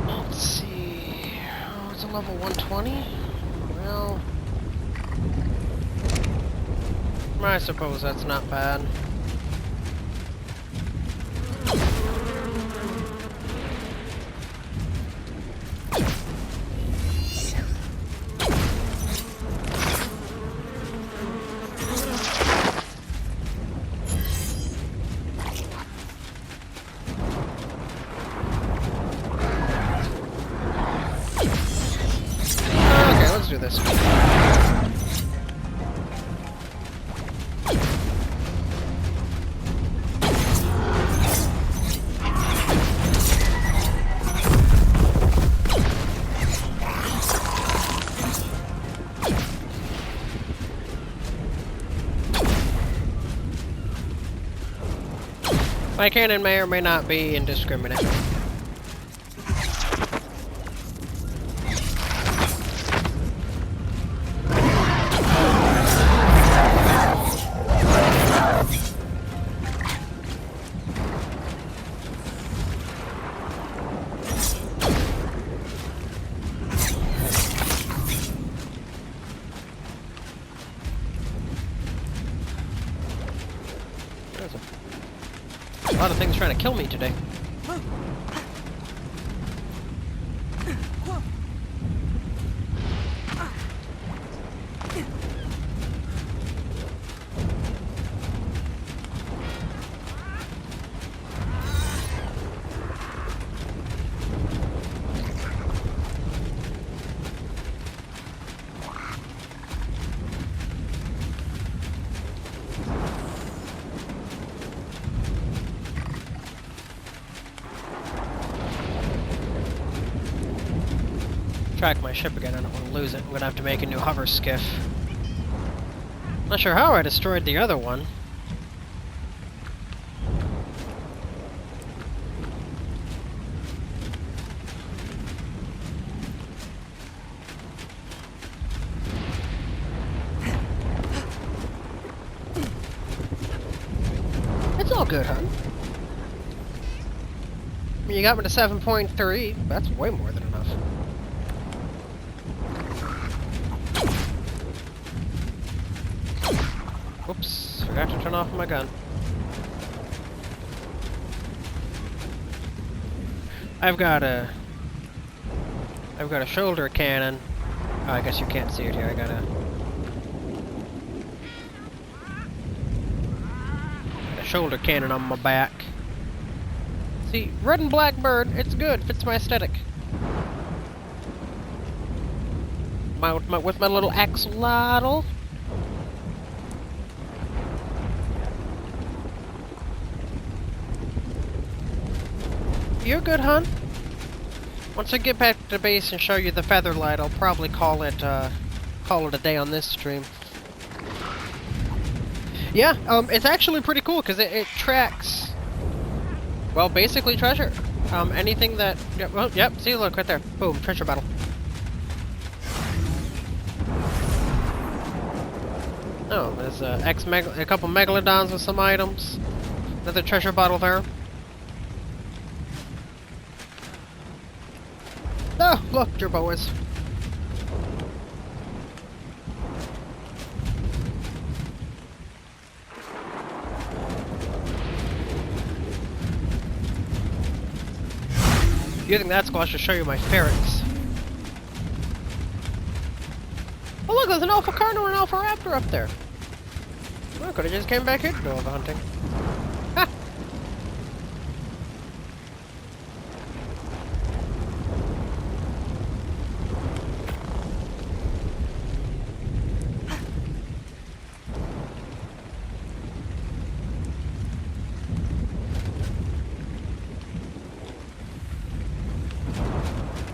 Let's see. Oh, it's a level 120? Well, I suppose that's not bad. Let's do this. My cannon may or may not be indiscriminate. A lot of things trying to kill me today. Track my ship again, I don't want to lose it. I'm gonna have to make a new hover skiff. Not sure how I destroyed the other one. It's all good, huh? I mean, you got me to 7.3. That's way more than enough. Whoops, forgot to turn off my gun. I've got a shoulder cannon. Oh, I guess you can't see it here. I got a shoulder cannon on my back. See, red and black bird, it's good, fits my aesthetic. With my little axolotl. You're good, hon. Once I get back to the base and show you the Featherlight, I'll probably call it a day on this stream. Yeah, it's actually pretty cool because it tracks, well, basically treasure. Anything that, yeah, well, yep, see, look, right there. Boom, treasure battle. Oh, there's a couple megalodons with some items. Another treasure bottle there. Oh, look, your boas. Using that squash to show you my ferrets. Oh look, there's an alpha cardinal and an alpha raptor up there. I could have just came back here to do all the hunting. Ha!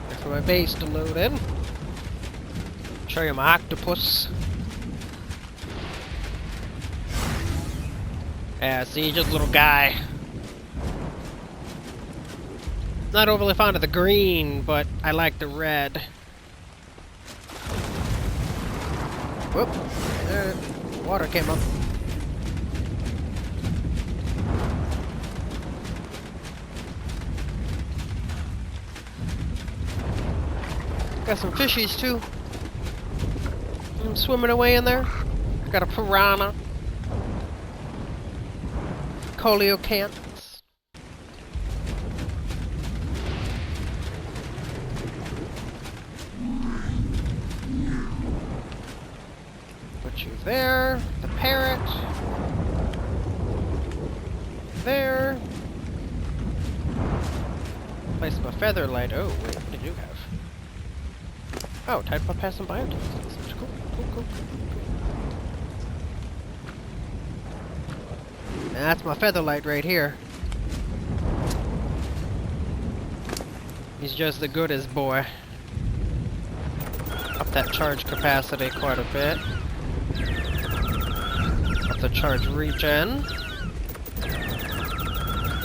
Wait for my base to load in. Show you my octopus. Yeah, see, just a little guy. Not overly fond of the green, but I like the red. Whoop. Water came up. Got some fishies too. I'm swimming away in there. Got a piranha. Coleocanths. Put you there. The parrot. There. Place my Featherlight. Oh, wait, what did you have? Oh, Tide Pod has some biotoxins. Cool, cool, cool. That's my Featherlight right here. He's just the goodest boy. Up that charge capacity quite a bit. Up the charge regen.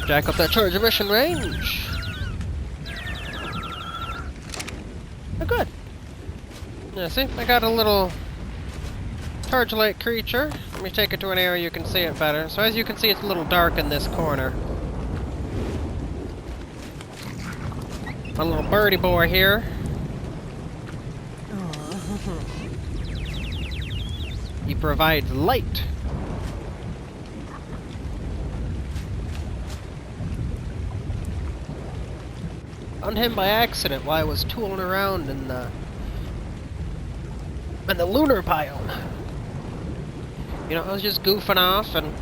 Jack up that charge emission range. Oh, good. Yeah, see? I got a little charge light creature. Let me take it to an area you can see it better. So as you can see, it's a little dark in this corner. My little birdie boy here. He provides light. Found him by accident while I was tooling around in the lunar biome. You know, I was just goofing off and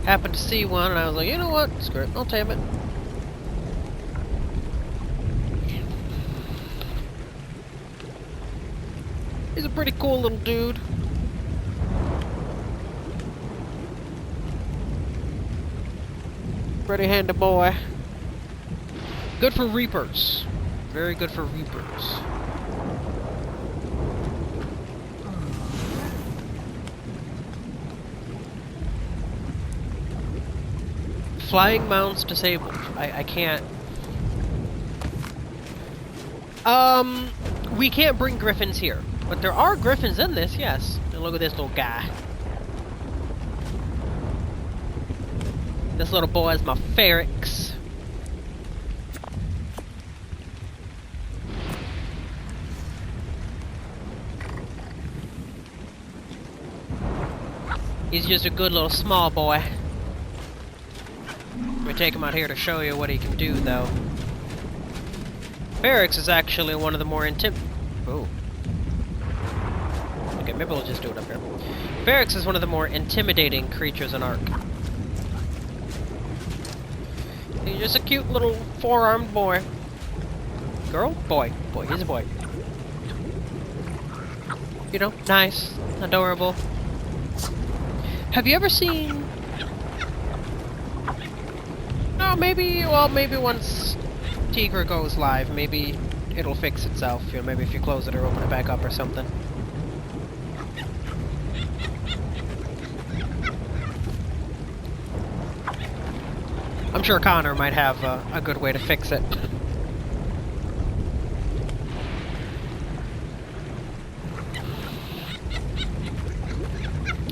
happened to see one, and I was like, you know what? Screw it, I'll tame it. He's a pretty cool little dude. Pretty handy boy. Good for reapers. Very good for reapers. Flying mounts disabled. I can't. We can't bring griffins here. But there are griffins in this, yes. And look at this little guy. This little boy is my Ferrix. He's just a good little small boy. We take him out here to show you what he can do, though. Ferrix is actually one of the more Oh. Okay, maybe we'll just do it up here. Ferrix is one of the more intimidating creatures in Ark. He's just a cute little four-armed boy. Girl? Boy. Boy, he's a boy. You know, nice, adorable. Have you ever seen... Oh, maybe, well, maybe once Tigra goes live, maybe it'll fix itself. You know, maybe if you close it or open it back up or something. I'm sure Connor might have a good way to fix it.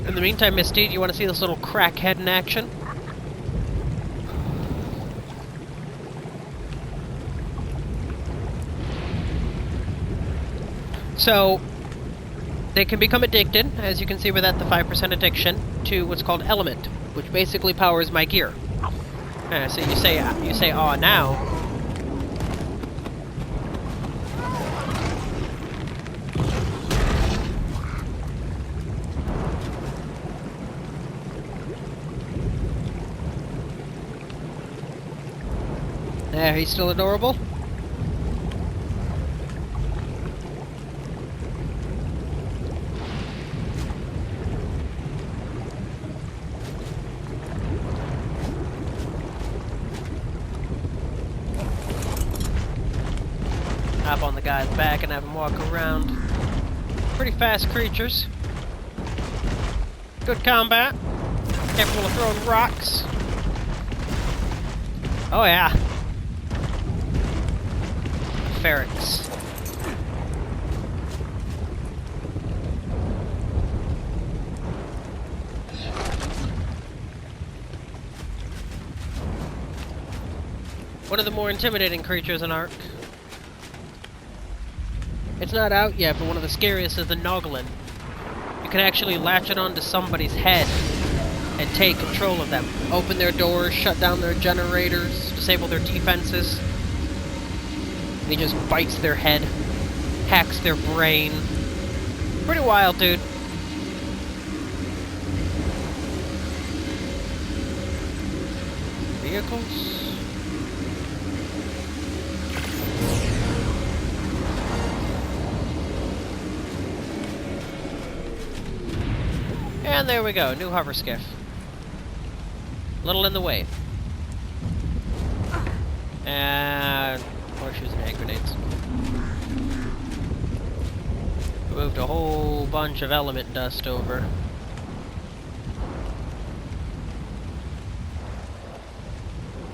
In the meantime, Misty, do you want to see this little crackhead in action? So, they can become addicted, as you can see with that, the 5% addiction, to what's called element, which basically powers my gear. So you say, aw, now. There, he's still adorable. Hop on the guy's back and have him walk around. Pretty fast creatures. Good combat. Capable of throwing rocks. Oh yeah. Ferrets. One of the more intimidating creatures in Ark. It's not out yet, but one of the scariest is the Noglin. You can actually latch it onto somebody's head and take control of them. Open their doors, shut down their generators, disable their defenses. And he just bites their head, hacks their brain. Pretty wild, dude. Vehicles? And there we go, new hover skiff. Little in the way. And horseshoes and hand grenades. Moved a whole bunch of element dust over.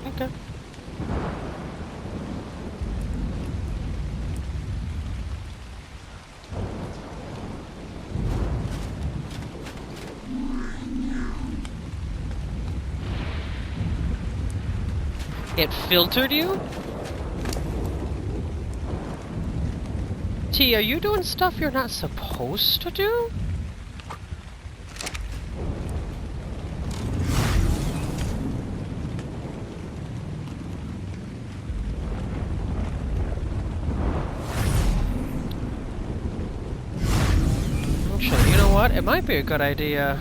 Okay. It filtered you? T, are you doing stuff you're not supposed to do? Actually, you know what? It might be a good idea.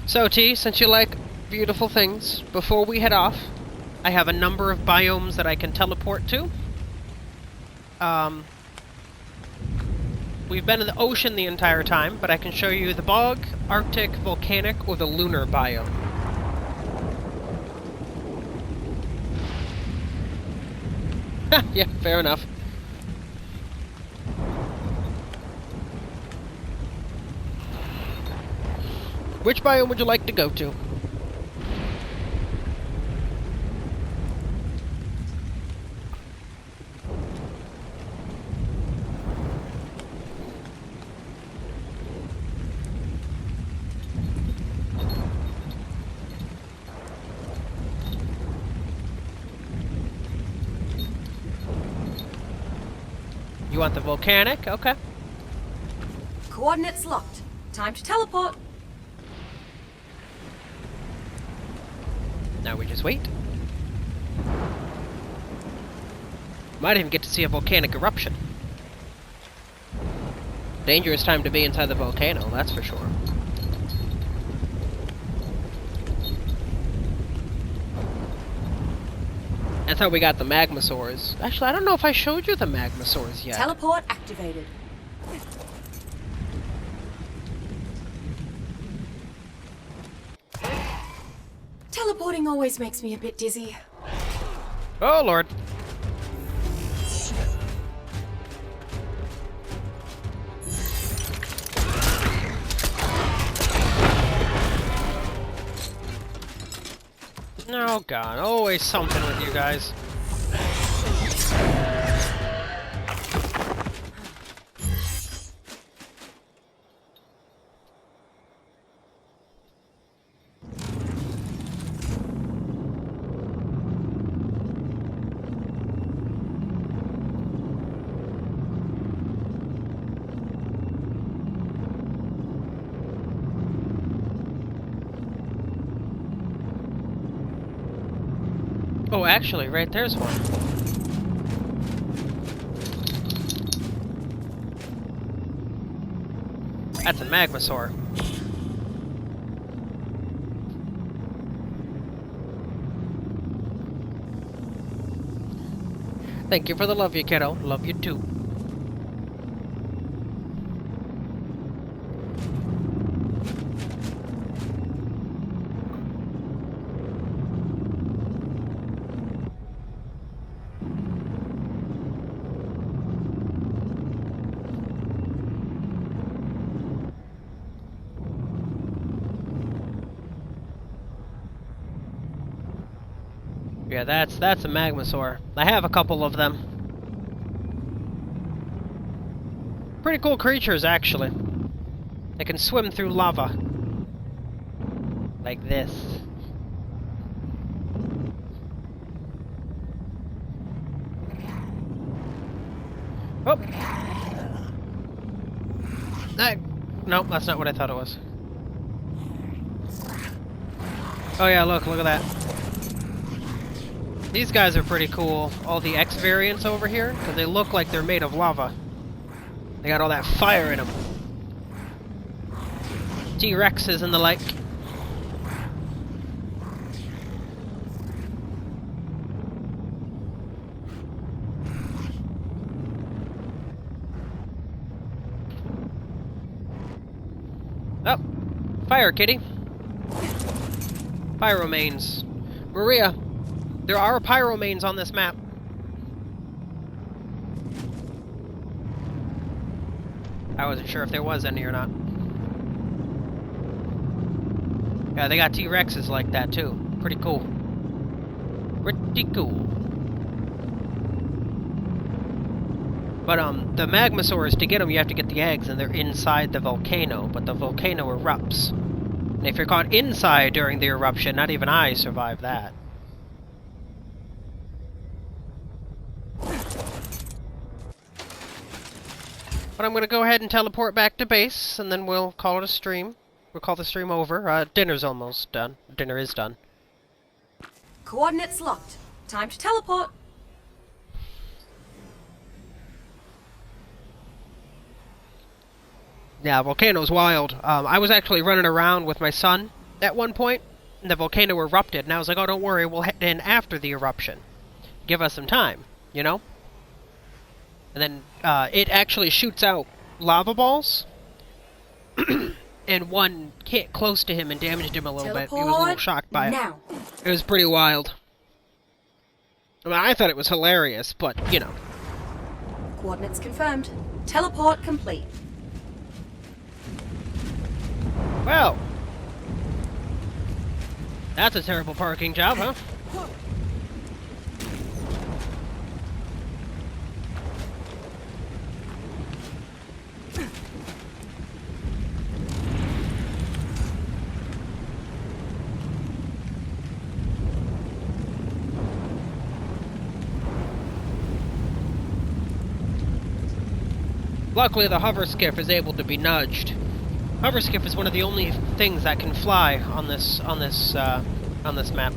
So T, since you like beautiful things, before we head off, I have a number of biomes that I can teleport to. We've been in the ocean the entire time, but I can show you the bog, Arctic, volcanic, or the lunar biome. Yeah, fair enough. Which biome would you like to go to? You want the volcanic? Okay. Coordinates locked. Time to teleport. Now we just wait. Might even get to see a volcanic eruption. Dangerous time to be inside the volcano, that's for sure. And That's how we got the magmasaurs. Actually, I don't know if I showed you the magmasaurs yet. Teleport activated. Teleporting always makes me a bit dizzy. Oh, Lord. Oh, God. Always something with you guys. Oh, actually, right there's one. That's a magmasaur. Thank you for the love, you kiddo. Love you too. Yeah, that's a magmasaur. I have a couple of them. Pretty cool creatures, actually. They can swim through lava. Like this. Oh! Nope, that's not what I thought it was. Oh yeah, look at that. These guys are pretty cool, all the X variants over here, because they look like they're made of lava. They got all that fire in them. T-Rexes and the like. Oh, fire kitty. Pyromanes. Maria, there are pyromanes on this map. I wasn't sure if there was any or not. Yeah, they got T-Rexes like that too. Pretty cool. Pretty cool. But the magmasaurs, to get them, you have to get the eggs, and they're inside the volcano. But the volcano erupts. And if you're caught inside during the eruption, not even I survived that. But I'm going to go ahead and teleport back to base, and then we'll call it a stream. We'll call the stream over. Dinner's almost done. Dinner is done. Coordinates locked. Time to teleport. Yeah, volcano's wild. I was actually running around with my son at one point, and the volcano erupted, and I was like, oh, don't worry, we'll head in after the eruption. Give us some time, you know? And then it actually shoots out lava balls, and one hit close to him and damaged him a little bit. He was a little shocked by it. It was pretty wild. I mean, I thought it was hilarious, but, you know. Coordinates confirmed. Teleport complete. Well, that's a terrible parking job, huh? Luckily, the hover skiff is able to be nudged. Hover skiff is one of the only things that can fly on this map.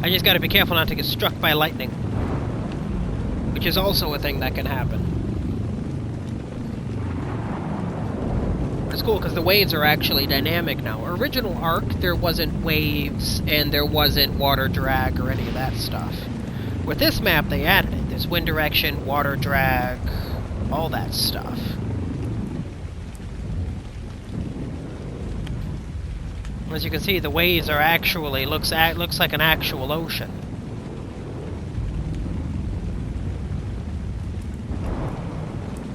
I just gotta be careful not to get struck by lightning, which is also a thing that can happen. It's cool because the waves are actually dynamic now. Original Ark, there wasn't waves and there wasn't water drag or any of that stuff. With this map, they added it. There's wind direction, water drag, all that stuff. As you can see, the waves are actually looks like an actual ocean.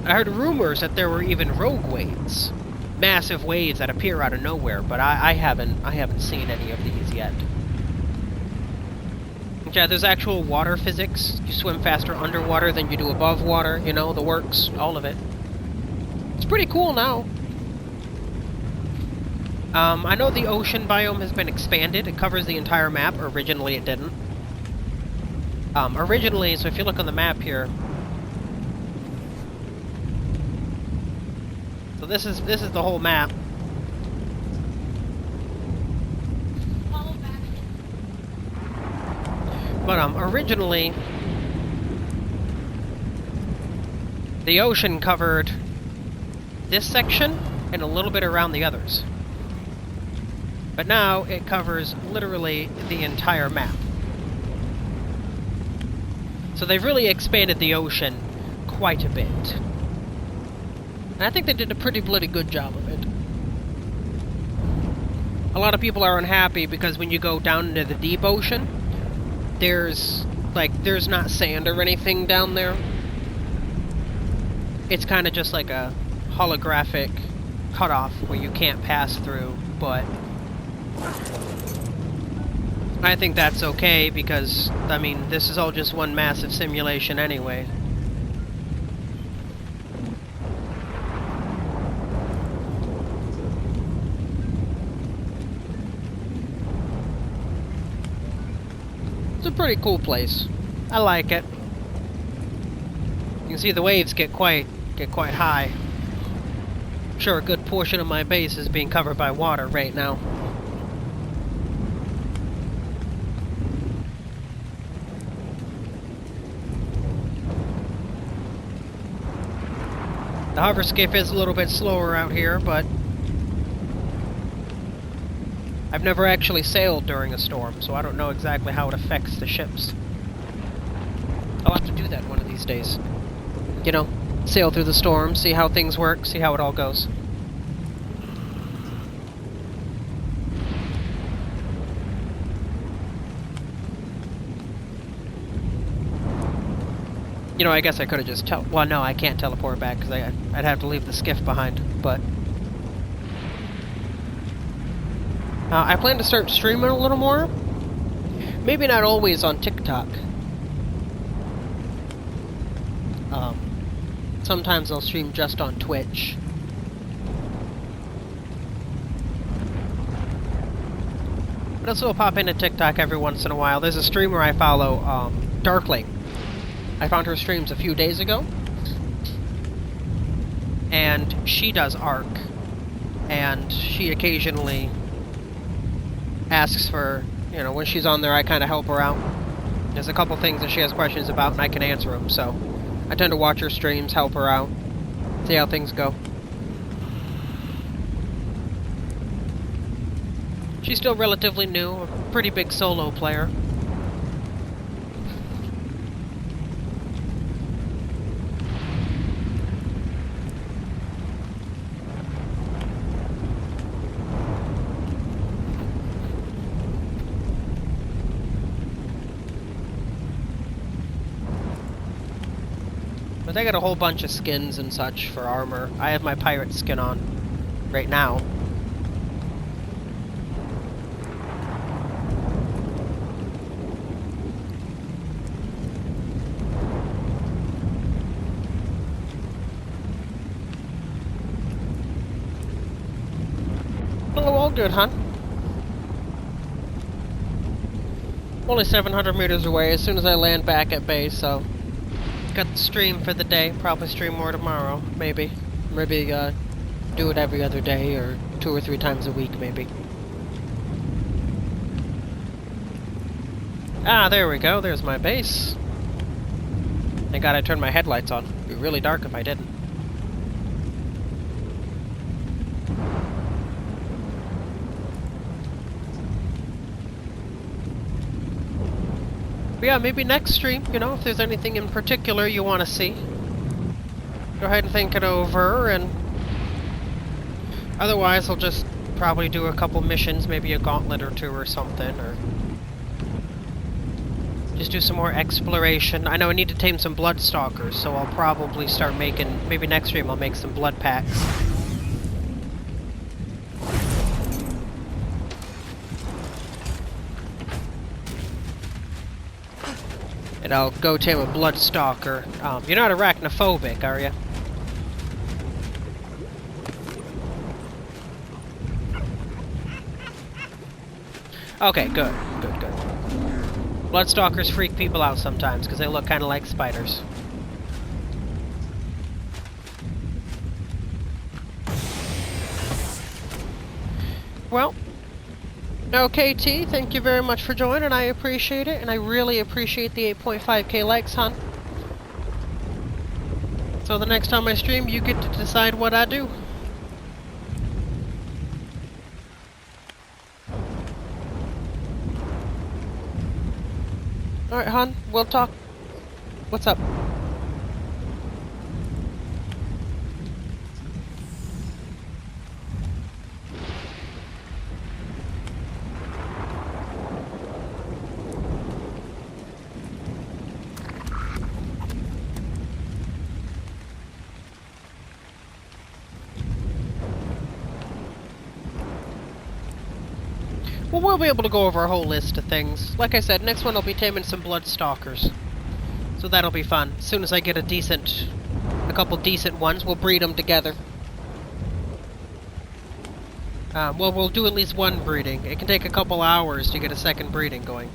I heard rumors that there were even rogue waves, massive waves that appear out of nowhere, but I haven't seen any of these yet. Yeah, there's actual water physics. You swim faster underwater than you do above water. You know, the works, all of it. It's pretty cool now. I know the ocean biome has been expanded. It covers the entire map. Originally, it didn't. Originally, so if you look on the map here... So this is the whole map. But, originally... the ocean covered this section and a little bit around the others. But now, it covers literally the entire map. So they've really expanded the ocean quite a bit. And I think they did a pretty bloody good job of it. A lot of people are unhappy because when you go down into the deep ocean, there's not sand or anything down there. It's kind of just like a holographic cutoff where you can't pass through, but... I think that's okay because, I mean, this is all just one massive simulation anyway. It's a pretty cool place. I like it. You can see the waves get quite high. I'm sure a good portion of my base is being covered by water right now. The hover skiff is a little bit slower out here, but I've never actually sailed during a storm, so I don't know exactly how it affects the ships. I'll have to do that one of these days. You know, sail through the storm, see how things work, see how it all goes. You know, I guess I could have just well, no, I can't teleport back because I'd have to leave the skiff behind, but... I plan to start streaming a little more. Maybe not always on TikTok. Sometimes I'll stream just on Twitch. But I'll still pop into TikTok every once in a while. There's a streamer I follow, Darkling. I found her streams a few days ago. And she does Ark. And she occasionally asks for, you know, when she's on there, I kind of help her out. There's a couple things that she has questions about, and I can answer them, so I tend to watch her streams, help her out, see how things go. She's still relatively new, a pretty big solo player. But I got a whole bunch of skins and such for armor. I have my pirate skin on right now. Hello, all good, huh? Only 700 meters away as soon as I land back at base, so... Got the stream for the day. Probably stream more tomorrow, maybe. Maybe, do it every other day, or 2 or 3 times a week, maybe. Ah, there we go. There's my base. Thank God I turned my headlights on. It'd be really dark if I didn't. But yeah, maybe next stream, you know, if there's anything in particular you want to see, go ahead and think it over, and otherwise I'll just probably do a couple missions, maybe a gauntlet or two or something, or just do some more exploration. I know I need to tame some Bloodstalkers, so I'll probably start making, maybe next stream I'll make some blood packs. And I'll go tame a Bloodstalker. You're not arachnophobic, are you? Okay, good. Good, good. Bloodstalkers freak people out sometimes, because they look kind of like spiders. Well, okay, T, thank you very much for joining. I appreciate it, and I really appreciate the 8.5k likes, hon. So the next time I stream, you get to decide what I do. Alright, hon, we'll talk. What's up? Well, we'll be able to go over a whole list of things. Like I said, next one I'll be taming some Bloodstalkers. So that'll be fun. As soon as I get a couple decent ones, we'll breed them together. Well, we'll do at least one breeding. It can take a couple hours to get a second breeding going.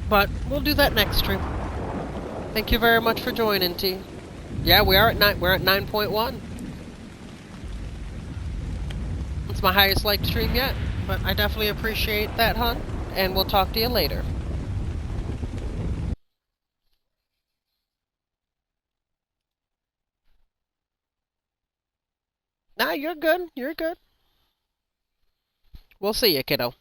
But we'll do that next stream. Thank you very much for joining, T. Yeah, we're at 9.1. It's my highest liked stream yet, but I definitely appreciate that, hon. And we'll talk to you later. Nah, you're good. You're good. We'll see you, kiddo.